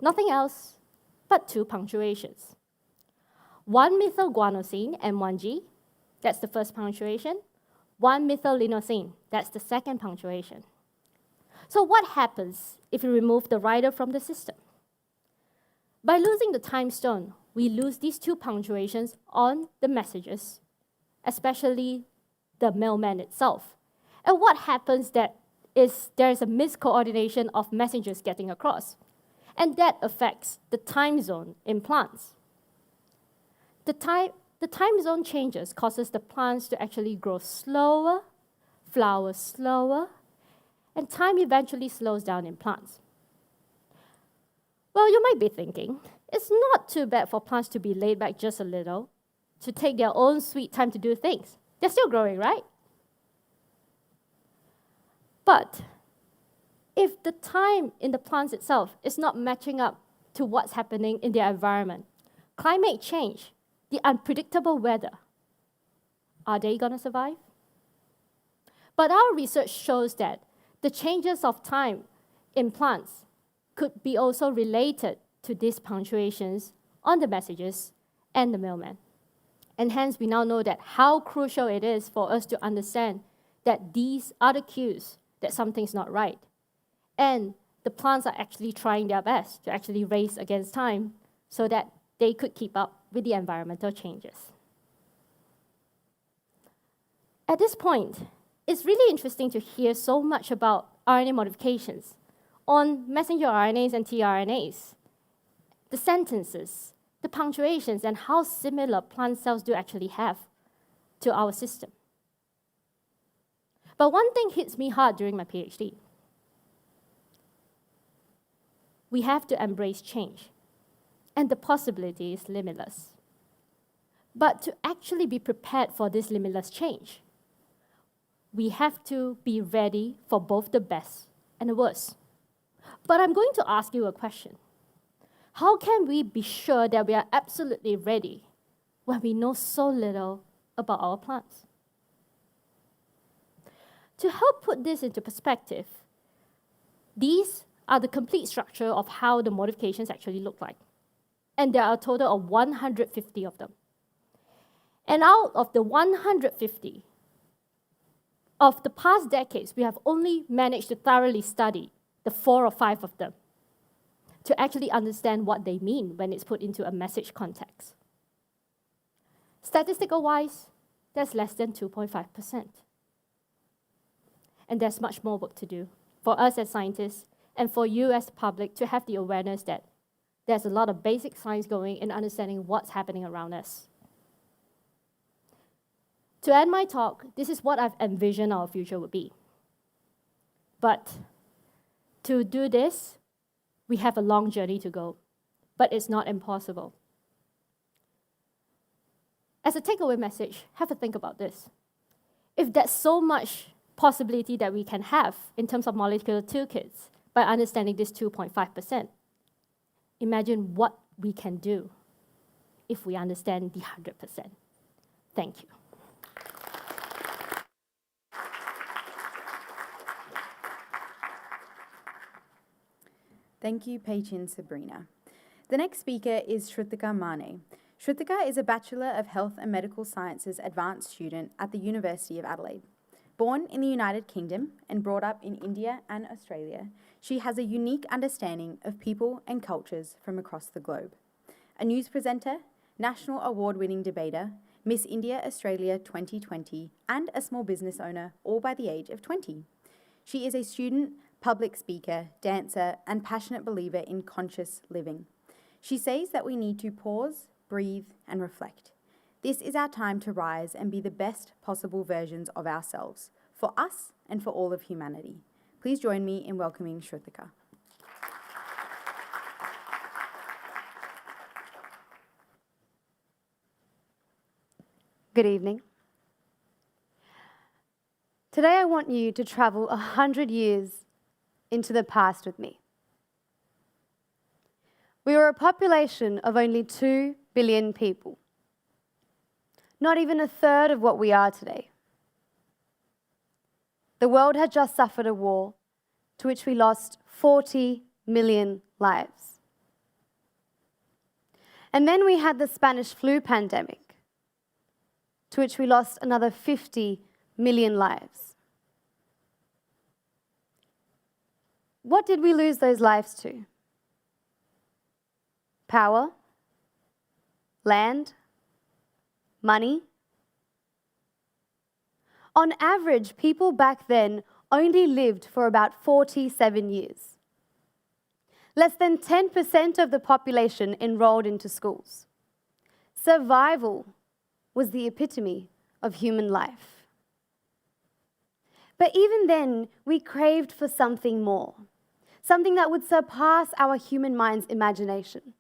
Nothing else but two punctuations. 1-methylguanosine, M1G, that's the first punctuation. 1-methyllinosine, that's the second punctuation. So what happens if you remove the writer from the system? By losing the time stone, we lose these two punctuations on the messages, especially the mailman itself. And what happens that is there's a miscoordination of messages getting across, and that affects the time zone in plants. The time zone changes causes the plants to actually grow slower, flower slower, and time eventually slows down in plants. Well, you might be thinking, it's not too bad for plants to be laid back just a little, to take their own sweet time to do things. They're still growing, right? But if the time in the plants itself is not matching up to what's happening in their environment, climate change, the unpredictable weather, are they going to survive? But our research shows that the changes of time in plants could be also related to these punctuations on the messages and the mailman. And hence, we now know that how crucial it is for us to understand that these are the cues that something's not right. And the plants are actually trying their best to actually race against time so that they could keep up with the environmental changes. At this point, it's really interesting to hear so much about RNA modifications on messenger RNAs and tRNAs, the sentences, the punctuations, and how similar plant cells do actually have to our system. But one thing hits me hard during my PhD. We have to embrace change, and the possibility is limitless. But to actually be prepared for this limitless change, we have to be ready for both the best and the worst. But I'm going to ask you a question. How can we be sure that we are absolutely ready when we know so little about our plants? To help put this into perspective, these are the complete structure of how the modifications actually look like. And there are a total of 150 of them. And out of the 150, of the past decades, we have only managed to thoroughly study the 4 or 5 of them to actually understand what they mean when it's put into a message context. Statistical-wise, that's less than 2.5%. And there's much more work to do for us as scientists and for you as the public to have the awareness that there's a lot of basic science going in understanding what's happening around us. To end my talk, this is what I've envisioned our future would be. But to do this, we have a long journey to go, but it's not impossible. As a takeaway message, have a think about this. If there's so much possibility that we can have in terms of molecular toolkits by understanding this 2.5%, imagine what we can do if we understand the 100%. Thank you. Thank you, Pei-Chin Sabrina. The next speaker is Shrutika Mane. Shrutika is a Bachelor of Health and Medical Sciences advanced student at the University of Adelaide. Born in the United Kingdom and brought up in India and Australia, she has a unique understanding of people and cultures from across the globe. A news presenter, national award-winning debater, Miss India Australia 2020, and a small business owner, all by the age of 20. She is a student, public speaker, dancer, and passionate believer in conscious living. She says that we need to pause, breathe, and reflect. This is our time to rise and be the best possible versions of ourselves, for us and for all of humanity. Please join me in welcoming Shrutika. Good evening. Today I want you to travel 100 years into the past with me. We were a population of only 2 billion people. Not even a third of what we are today. The world had just suffered a war to which we lost 40 million lives. And then we had the Spanish flu pandemic, to which we lost another 50 million lives. What did we lose those lives to? Power? Land? Money? On average, people back then only lived for about 47 years. Less than 10% of the population enrolled into schools. Survival was the epitome of human life. But even then, we craved for something more. something that would surpass our human mind's imagination.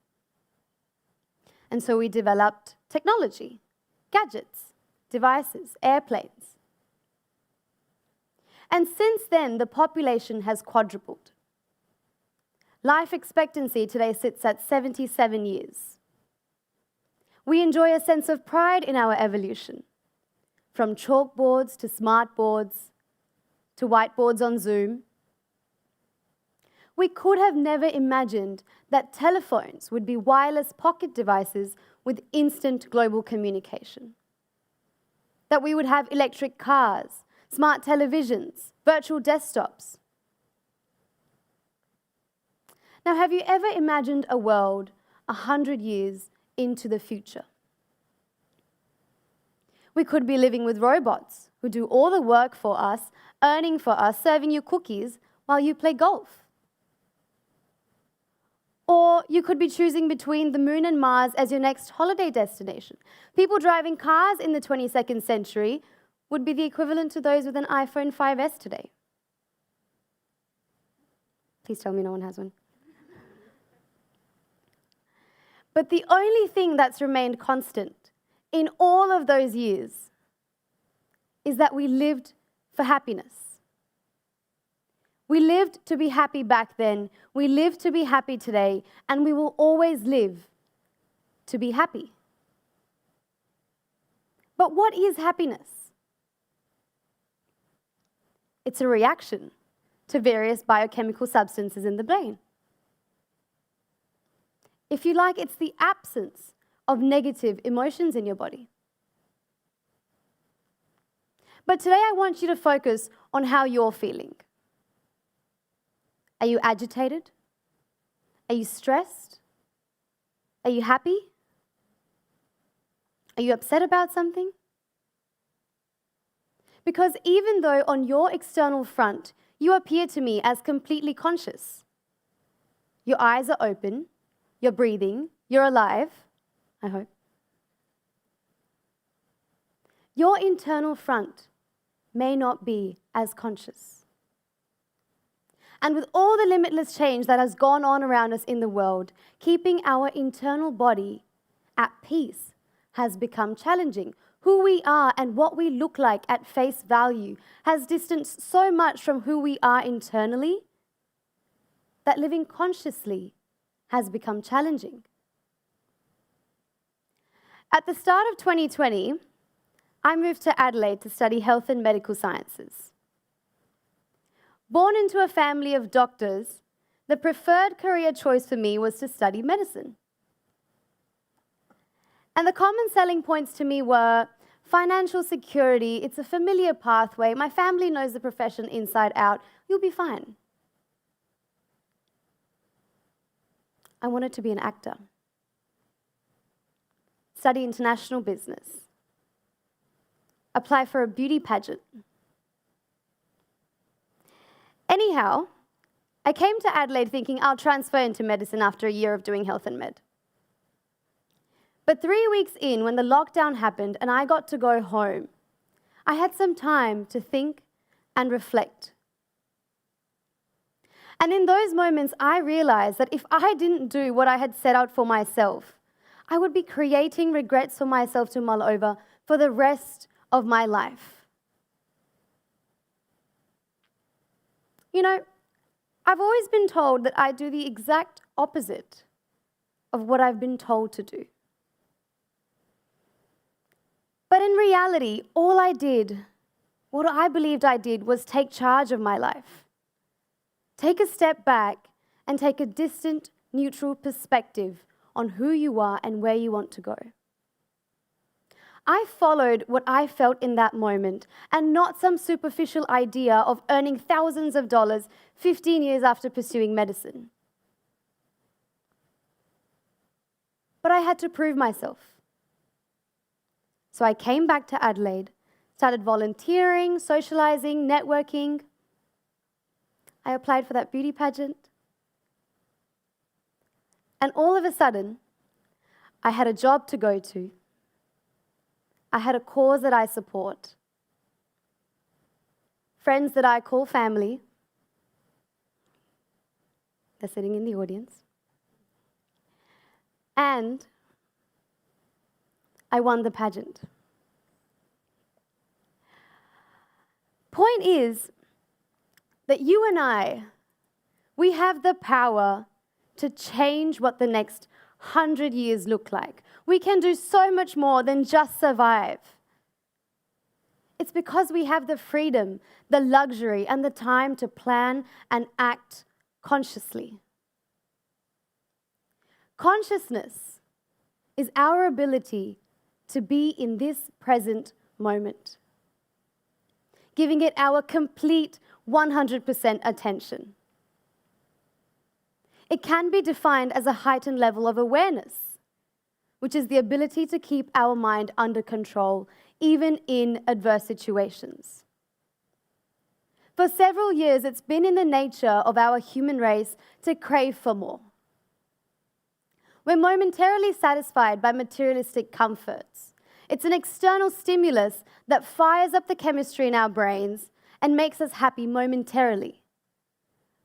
And so we developed technology, gadgets, devices, airplanes. And since then, the population has quadrupled. Life expectancy today sits at 77 years. We enjoy a sense of pride in our evolution, from chalkboards to smartboards to whiteboards on Zoom. We could have never imagined that telephones would be wireless pocket devices with instant global communication, that we would have electric cars, smart televisions, virtual desktops. Now, have you ever imagined a world 100 years into the future? We could be living with robots who do all the work for us, earning for us, serving you cookies while you play golf. Or you could be choosing between the moon and Mars as your next holiday destination. People driving cars in the 22nd century would be the equivalent to those with an iPhone 5S today. Please tell me no one has one. But the only thing that's remained constant in all of those years is that we lived for happiness. We lived to be happy back then, we live to be happy today, and we will always live to be happy. But what is happiness? It's a reaction to various biochemical substances in the brain. If you like, it's the absence of negative emotions in your body. But today I want you to focus on how you're feeling. Are you agitated? Are you stressed? Are you happy? Are you upset about something? Because even though on your external front you appear to me as completely conscious, your eyes are open, you're breathing, you're alive, I hope. Your internal front may not be as conscious. And with all the limitless change that has gone on around us in the world, keeping our internal body at peace has become challenging. Who we are and what we look like at face value has distanced so much from who we are internally that living consciously has become challenging. At the start of 2020, I moved to Adelaide to study health and medical sciences. Born into a family of doctors, the preferred career choice for me was to study medicine. And the common selling points to me were financial security, it's a familiar pathway, my family knows the profession inside out, you'll be fine. I wanted to be an actor, study international business, apply for a beauty pageant. Anyhow, I came to Adelaide thinking I'll transfer into medicine after a year of doing health and med. But 3 weeks in, when the lockdown happened and I got to go home, I had some time to think and reflect. And in those moments, I realized that if I didn't do what I had set out for myself, I would be creating regrets for myself to mull over for the rest of my life. You know, I've always been told that I do the exact opposite of what I've been told to do. But in reality, all I did, what I believed I did, was take charge of my life. Take a step back and take a distant, neutral perspective on who you are and where you want to go. I followed what I felt in that moment and not some superficial idea of earning thousands of dollars 15 years after pursuing medicine. But I had to prove myself. So I came back to Adelaide, started volunteering, socializing, networking. I applied for that beauty pageant. And all of a sudden, I had a job to go to. I had a cause that I support. Friends that I call family. They're sitting in the audience. And I won the pageant. Point is that you and I, we have the power to change what the next 100 years look like. We can do so much more than just survive. It's because we have the freedom, the luxury, and the time to plan and act consciously. Consciousness is our ability to be in this present moment, giving it our complete 100% attention. It can be defined as a heightened level of awareness, which is the ability to keep our mind under control, even in adverse situations. For several years, it's been in the nature of our human race to crave for more. We're momentarily satisfied by materialistic comforts. It's an external stimulus that fires up the chemistry in our brains and makes us happy momentarily.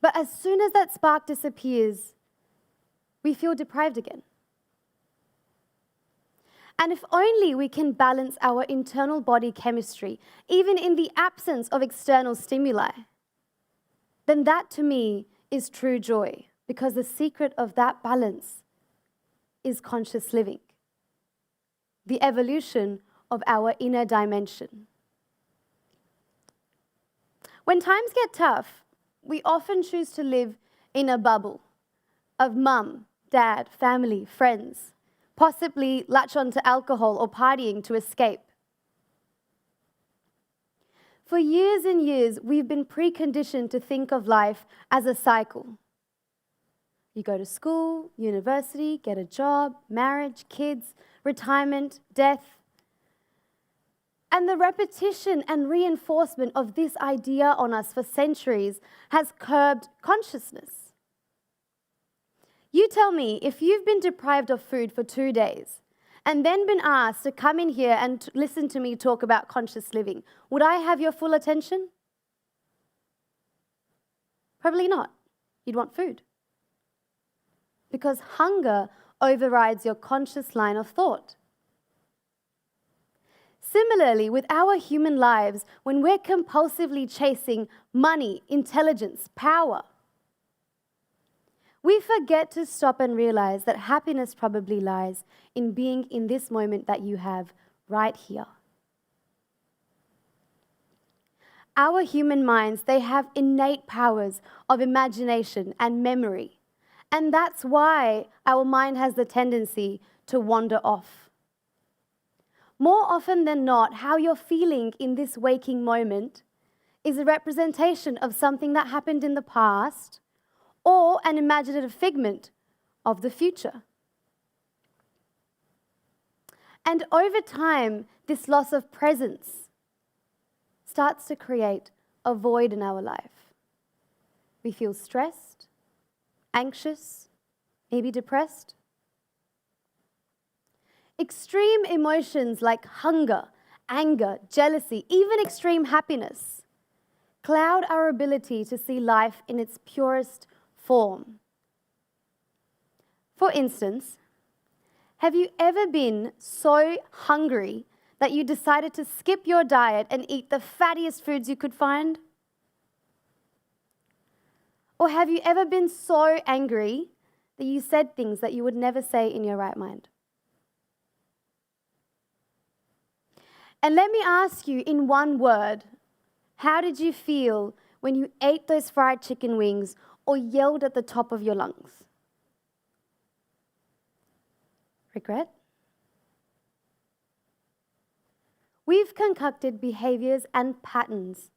But as soon as that spark disappears, we feel deprived again. And if only we can balance our internal body chemistry, even in the absence of external stimuli, then that to me is true joy, because the secret of that balance is conscious living, the evolution of our inner dimension. When times get tough, we often choose to live in a bubble of mum, dad, family, friends, possibly latch onto alcohol or partying to escape. For years and years, we've been preconditioned to think of life as a cycle. You go to school, university, get a job, marriage, kids, retirement, death. And the repetition and reinforcement of this idea on us for centuries has curbed consciousness. You tell me, if you've been deprived of food for 2 days and then been asked to come in here and listen to me talk about conscious living, would I have your full attention? Probably not. You'd want food. Because hunger overrides your conscious line of thought. Similarly, with our human lives, when we're compulsively chasing money, intelligence, power, we forget to stop and realize that happiness probably lies in being in this moment that you have right here. Our human minds, they have innate powers of imagination and memory. And that's why our mind has the tendency to wander off. More often than not, how you're feeling in this waking moment is a representation of something that happened in the past or an imaginative figment of the future. And over time, this loss of presence starts to create a void in our life. We feel stressed, anxious, maybe depressed. Extreme emotions like hunger, anger, jealousy, even extreme happiness cloud our ability to see life in its purest form. For instance, have you ever been so hungry that you decided to skip your diet and eat the fattiest foods you could find? Or have you ever been so angry that you said things that you would never say in your right mind? And let me ask you in one word, how did you feel when you ate those fried chicken wings or yelled at the top of your lungs? Regret? We've concocted behaviors and patterns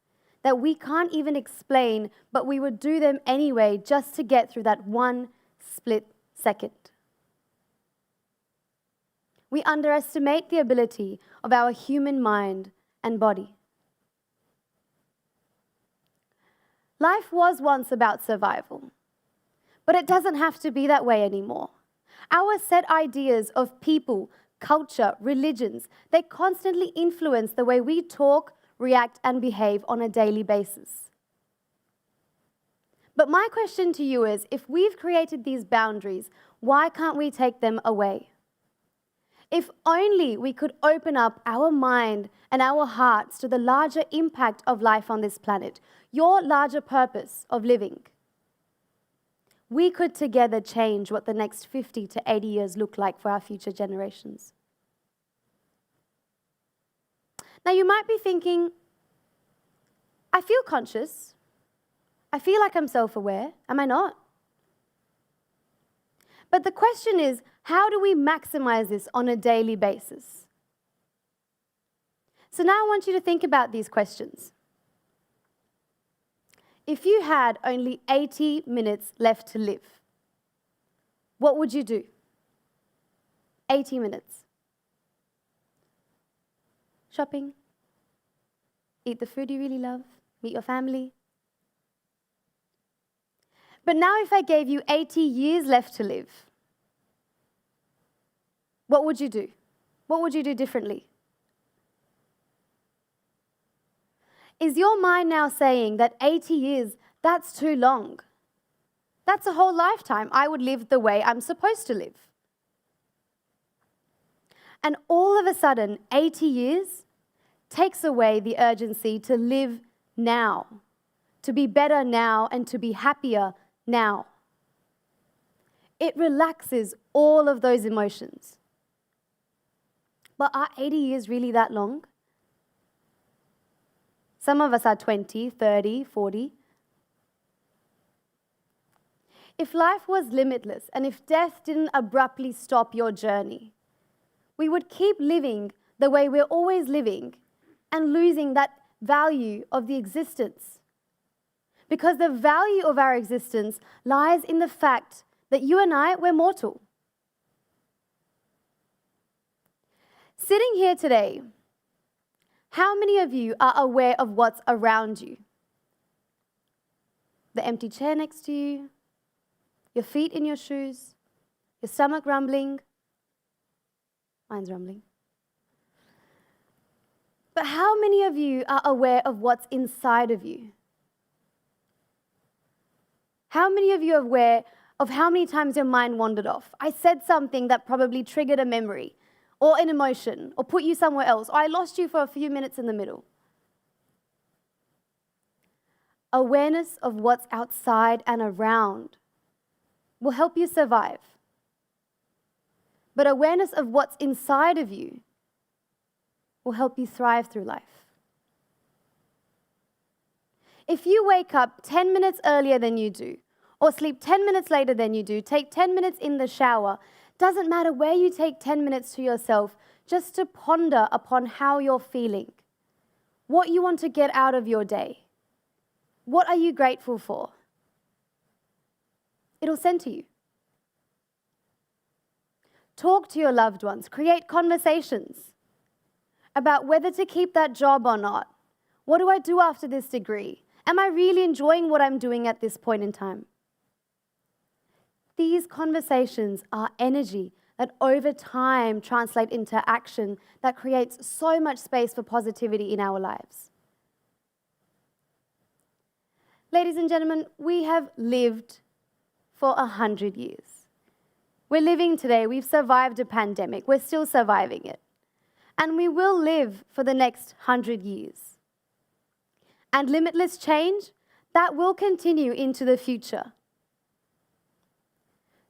that we can't even explain, but we would do them anyway just to get through that one split second. We underestimate the ability of our human mind and body. Life was once about survival, but it doesn't have to be that way anymore. Our set ideas of people, culture, religions, they constantly influence the way we talk, react, and behave on a daily basis. But my question to you is, if we've created these boundaries, why can't we take them away? If only we could open up our mind and our hearts to the larger impact of life on this planet, your larger purpose of living, we could together change what the next 50 to 80 years look like for our future generations. Now, you might be thinking, I feel conscious. I feel like I'm self-aware. Am I not? But the question is, how do we maximize this on a daily basis? So now I want you to think about these questions. If you had only 80 minutes left to live, what would you do? 80 minutes. Shopping, eat the food you really love, meet your family. But now if I gave you 80 years left to live, what would you do? What would you do differently? Is your mind now saying that 80 years, that's too long? That's a whole lifetime. I would live the way I'm supposed to live. And all of a sudden, 80 years takes away the urgency to live now, to be better now, and to be happier now. It relaxes all of those emotions. But are 80 years really that long? Some of us are 20, 30, 40. If life was limitless and if death didn't abruptly stop your journey, we would keep living the way we're always living and losing that value of the existence. Because the value of our existence lies in the fact that you and I, we're mortal. Sitting here today, how many of you are aware of what's around you? The empty chair next to you, your feet in your shoes, your stomach rumbling. Mine's rumbling. But how many of you are aware of what's inside of you? How many of you are aware of how many times your mind wandered off? I said something that probably triggered a memory, or an emotion, or put you somewhere else, or I lost you for a few minutes in the middle. Awareness of what's outside and around will help you survive. But awareness of what's inside of you will help you thrive through life. If you wake up 10 minutes earlier than you do, or sleep 10 minutes later than you do, take 10 minutes in the shower, doesn't matter where you take 10 minutes to yourself, just to ponder upon how you're feeling, what you want to get out of your day. What are you grateful for? It'll send to you. Talk to your loved ones, create conversations about whether to keep that job or not. What do I do after this degree? Am I really enjoying what I'm doing at this point in time? These conversations are energy that over time translate into action that creates so much space for positivity in our lives. Ladies and gentlemen, we have lived for 100 years. We're living today. We've survived a pandemic. We're still surviving it. And we will live for the next 100 years. And limitless change, that will continue into the future.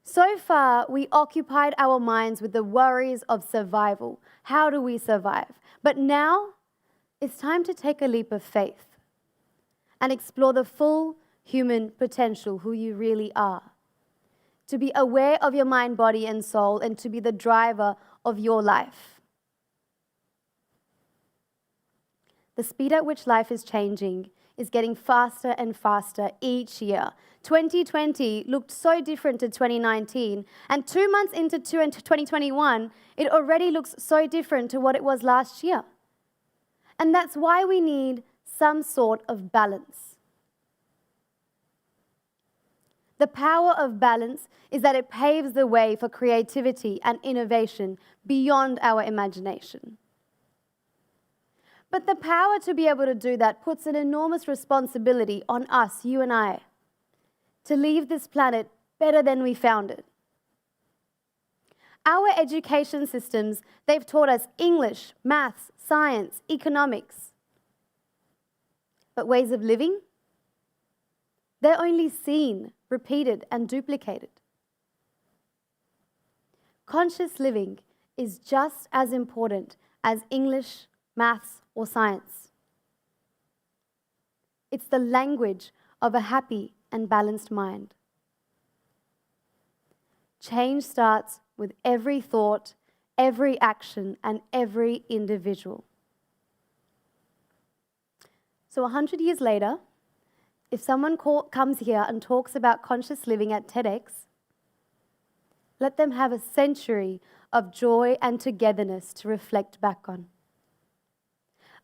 So far, we occupied our minds with the worries of survival. How do we survive? But now, it's time to take a leap of faith and explore the full human potential, who you really are. To be aware of your mind, body, and soul, and to be the driver of your life. The speed at which life is changing is getting faster and faster each year. 2020 looked so different to 2019, and 2 months into 2021, it already looks so different to what it was last year. And that's why we need some sort of balance. The power of balance is that it paves the way for creativity and innovation beyond our imagination. But the power to be able to do that puts an enormous responsibility on us, you and I. to leave this planet better than we found it. Our education systems, they've taught us English, maths, science, economics. But ways of living? They're only seen, repeated, and duplicated. Conscious living is just as important as English, maths, or science. It's the language of a happy and balanced mind. Change starts with every thought, every action, and every individual. So 100 years later, if someone comes here and talks about conscious living at TEDx, let them have a century of joy and togetherness to reflect back on.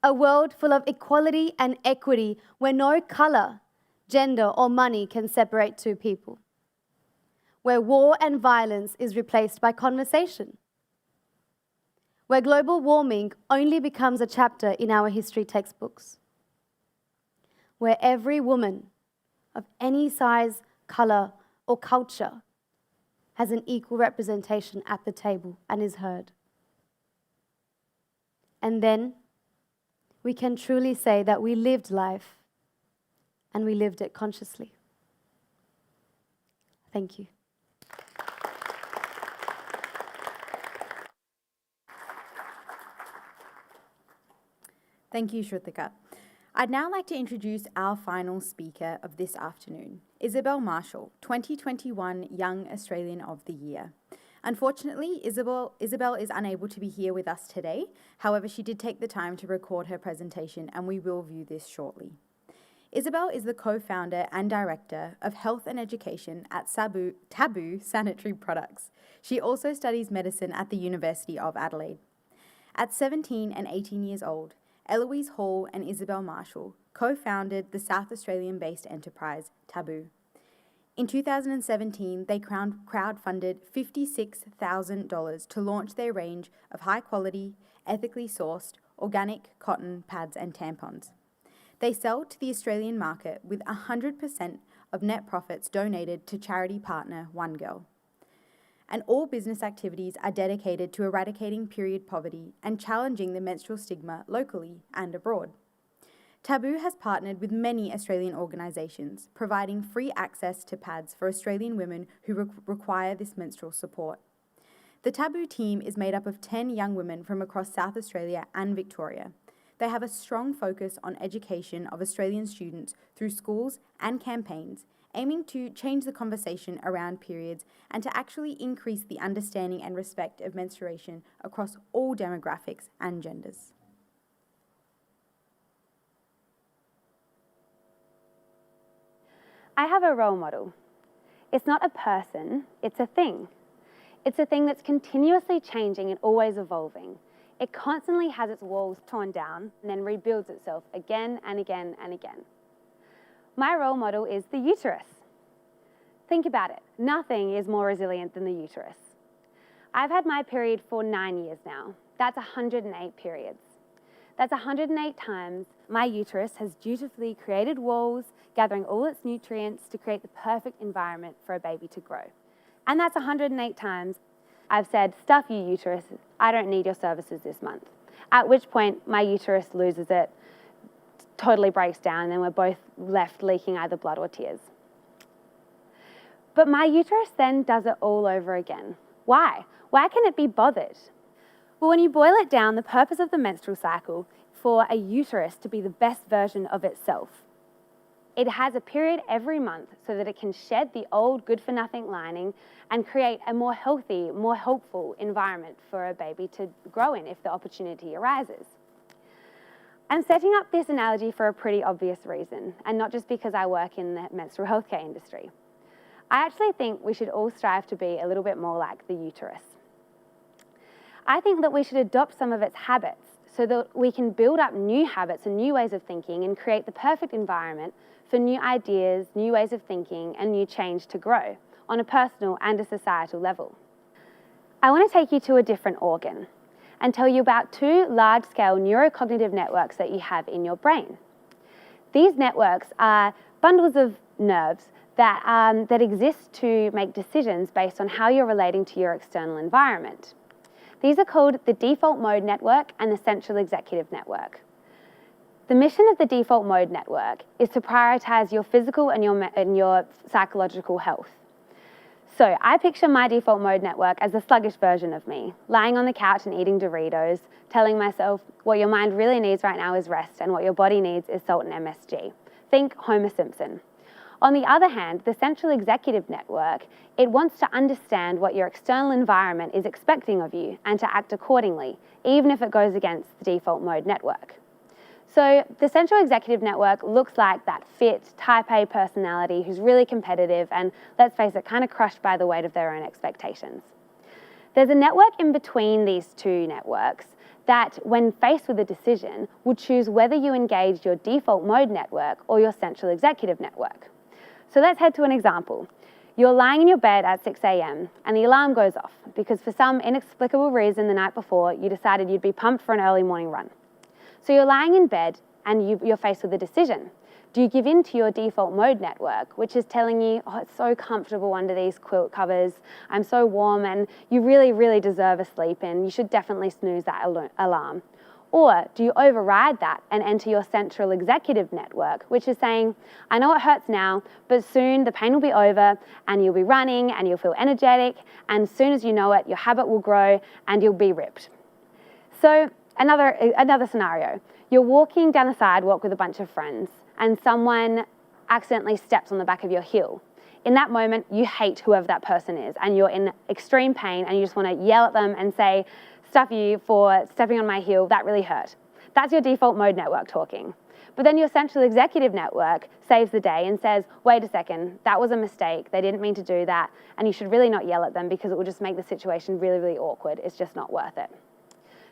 A world full of equality and equity where no colour, gender, or money can separate two people. Where war and violence is replaced by conversation. Where global warming only becomes a chapter in our history textbooks. Where every woman of any size, colour, or culture has an equal representation at the table and is heard. And then we can truly say that we lived life and we lived it consciously. Thank you. Thank you, Shrutika. I'd now like to introduce our final speaker of this afternoon, Isabel Marshall, 2021 Young Australian of the Year. Unfortunately, Isabel is unable to be here with us today. However, she did take the time to record her presentation, and we will view this shortly. Isabel is the co-founder and director of Health and Education at Taboo Sanitary Products. She also studies medicine at the University of Adelaide. At 17 and 18 years old, Eloise Hall and Isabel Marshall co-founded the South Australian-based enterprise Taboo. In 2017, they crowdfunded $56,000 to launch their range of high-quality, ethically sourced, organic cotton pads and tampons. They sell to the Australian market with 100% of net profits donated to charity partner One Girl. And all business activities are dedicated to eradicating period poverty and challenging the menstrual stigma locally and abroad. Taboo has partnered with many Australian organisations, providing free access to pads for Australian women who require this menstrual support. The Taboo team is made up of 10 young women from across South Australia and Victoria. They have a strong focus on education of Australian students through schools and campaigns, aiming to change the conversation around periods and to actually increase the understanding and respect of menstruation across all demographics and genders. I have a role model. It's not a person, it's a thing. It's a thing that's continuously changing and always evolving. It constantly has its walls torn down and then rebuilds itself again and again and again. My role model is the uterus. Think about it. Nothing is more resilient than the uterus. I've had my period for 9 years now. That's 108 periods. That's 108 times my uterus has dutifully created walls, gathering all its nutrients to create the perfect environment for a baby to grow. And that's 108 times I've said, stuff you uterus, I don't need your services this month. At which point my uterus loses it, totally breaks down, and then we're both left leaking either blood or tears. But my uterus then does it all over again. Why? Why can it be bothered? Well, when you boil it down, the purpose of the menstrual cycle for a uterus to be the best version of itself. It has a period every month so that it can shed the old good-for-nothing lining and create a more healthy, more helpful environment for a baby to grow in if the opportunity arises. I'm setting up this analogy for a pretty obvious reason, and not just because I work in the menstrual healthcare industry. I actually think we should all strive to be a little bit more like the uterus. I think that we should adopt some of its habits so that we can build up new habits and new ways of thinking and create the perfect environment for new ideas, new ways of thinking, and new change to grow on a personal and a societal level. I want to take you to a different organ and tell you about two large-scale neurocognitive networks that you have in your brain. These networks are bundles of nerves that exist to make decisions based on how you're relating to your external environment. These are called the default mode network and the central executive network. The mission of the default mode network is to prioritize your physical and your psychological health. So I picture my default mode network as the sluggish version of me, lying on the couch and eating Doritos, telling myself what your mind really needs right now is rest and what your body needs is salt and MSG. Think Homer Simpson. On the other hand, the central executive network, it wants to understand what your external environment is expecting of you and to act accordingly, even if it goes against the default mode network. So the central executive network looks like that fit, type A personality who's really competitive and, let's face it, kind of crushed by the weight of their own expectations. There's a network in between these two networks that, when faced with a decision, will choose whether you engage your default mode network or your central executive network. So let's head to an example. You're lying in your bed at 6 a.m. and the alarm goes off because for some inexplicable reason the night before you decided you'd be pumped for an early morning run. So you're lying in bed and you're faced with a decision. Do you give in to your default mode network, which is telling you, oh, it's so comfortable under these quilt covers, I'm so warm and you really, really deserve a sleep in, you should definitely snooze that alarm? Or do you override that and enter your central executive network, which is saying, I know it hurts now, but soon the pain will be over and you'll be running and you'll feel energetic, and as soon as you know it, your habit will grow and you'll be ripped. So another scenario, you're walking down a sidewalk with a bunch of friends and someone accidentally steps on the back of your heel. In that moment, you hate whoever that person is and you're in extreme pain and you just want to yell at them and say, stuff you for stepping on my heel, that really hurt. That's your default mode network talking. But then your central executive network saves the day and says, wait a second, that was a mistake, they didn't mean to do that, and you should really not yell at them because it will just make the situation really, really awkward. It's just not worth it.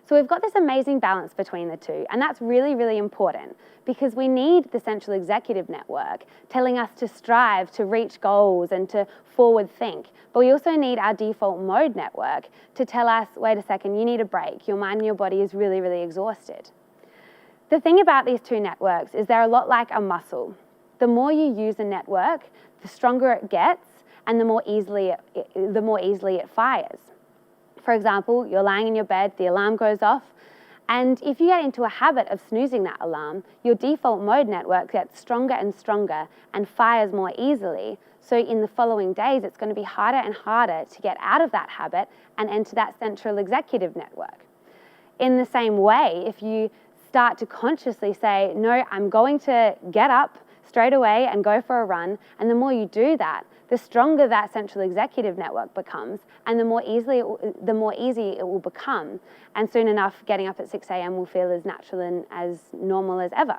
So we've got this amazing balance between the two, and that's really, really important because we need the central executive network telling us to strive to reach goals and to forward think. But we also need our default mode network to tell us, wait a second, you need a break. Your mind and your body is really, really exhausted. The thing about these two networks is they're a lot like a muscle. The more you use a network, the stronger it gets and the more easily it fires. For example, you're lying in your bed, the alarm goes off, and if you get into a habit of snoozing that alarm, your default mode network gets stronger and stronger and fires more easily. So in the following days, it's going to be harder and harder to get out of that habit and enter that central executive network. In the same way, if you start to consciously say, no, I'm going to get up straight away and go for a run, and the more you do that, the stronger that central executive network becomes and the more easy it will become. And soon enough, getting up at 6 a.m. will feel as natural and as normal as ever.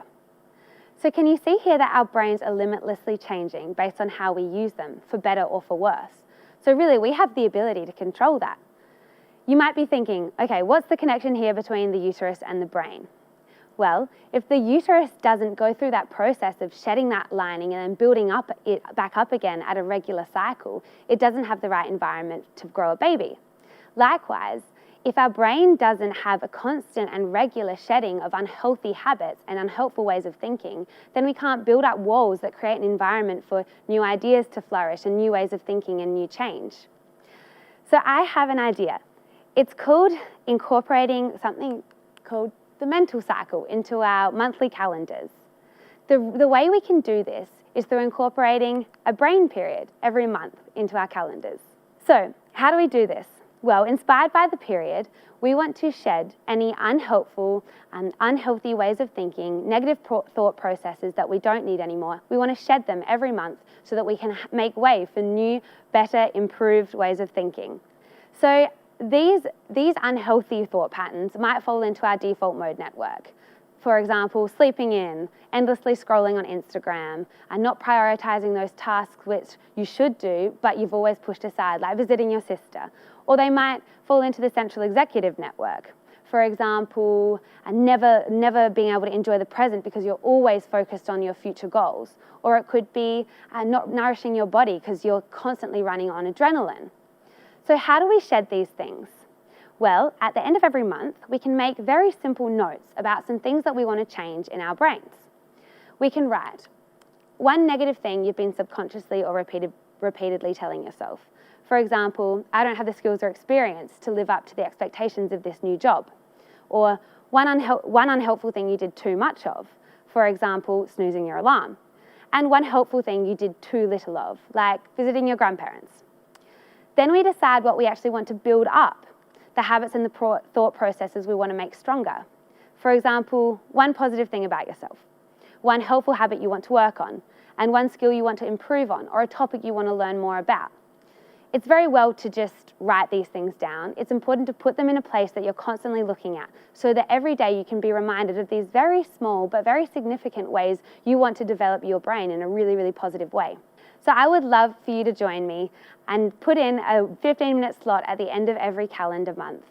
So can you see here that our brains are limitlessly changing based on how we use them, for better or for worse? So really, we have the ability to control that. You might be thinking, okay, what's the connection here between the uterus and the brain? Well, if the uterus doesn't go through that process of shedding that lining and then building it back up again at a regular cycle, it doesn't have the right environment to grow a baby. Likewise, if our brain doesn't have a constant and regular shedding of unhealthy habits and unhelpful ways of thinking, then we can't build up walls that create an environment for new ideas to flourish and new ways of thinking and new change. So I have an idea. It's called incorporating something called the mental cycle into our monthly calendars. The way we can do this is through incorporating a brain period every month into our calendars. So how do we do this? Well, inspired by the period, we want to shed any unhelpful and unhealthy ways of thinking, negative thought processes that we don't need anymore. We want to shed them every month so that we can make way for new, better, improved ways of thinking. So these unhealthy thought patterns might fall into our default mode network. For example, sleeping in, endlessly scrolling on Instagram, and not prioritizing those tasks which you should do, but you've always pushed aside, like visiting your sister. Or they might fall into the central executive network. For example, never being able to enjoy the present because you're always focused on your future goals. Or it could be not nourishing your body because you're constantly running on adrenaline. So how do we shed these things? Well, at the end of every month, we can make very simple notes about some things that we want to change in our brains. We can write, one negative thing you've been subconsciously or repeatedly telling yourself. For example, I don't have the skills or experience to live up to the expectations of this new job. Or one unhelpful thing you did too much of, for example, snoozing your alarm. And one helpful thing you did too little of, like visiting your grandparents. Then we decide what we actually want to build up, the habits and the thought processes we want to make stronger. For example, one positive thing about yourself, one helpful habit you want to work on, and one skill you want to improve on, or a topic you want to learn more about. It's very well to just write these things down. It's important to put them in a place that you're constantly looking at, so that every day you can be reminded of these very small but very significant ways you want to develop your brain in a really, really positive way. So I would love for you to join me and put in a 15-minute slot at the end of every calendar month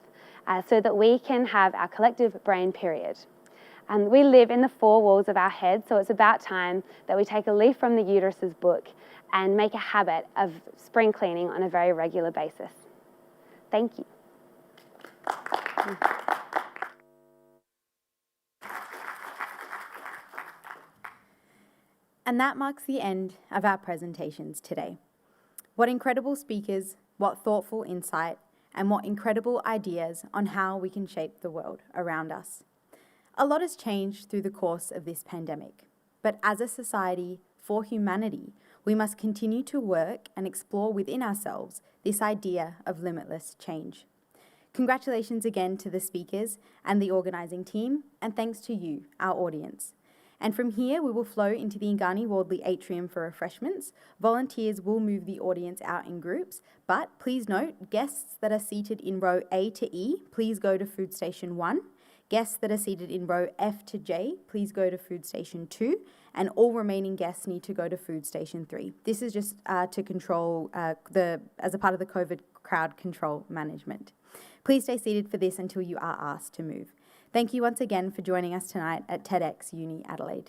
so that we can have our collective brain period. We live in the four walls of our head, so it's about time that we take a leaf from the uterus's book and make a habit of spring cleaning on a very regular basis. Thank you. And that marks the end of our presentations today. What incredible speakers, what thoughtful insight, and what incredible ideas on how we can shape the world around us. A lot has changed through the course of this pandemic, but as a society, for humanity, we must continue to work and explore within ourselves this idea of limitless change. Congratulations again to the speakers and the organising team, and thanks to you, our audience. And from here, we will flow into the Ngani Wardley atrium for refreshments. Volunteers will move the audience out in groups, but please note, guests that are seated in row A to E, please go to food station 1. Guests that are seated in row F to J, please go to food station 2, and all remaining guests need to go to food station 3. This is just to control as a part of the COVID crowd control management. Please stay seated for this until you are asked to move. Thank you once again for joining us tonight at TEDxUniAdelaide.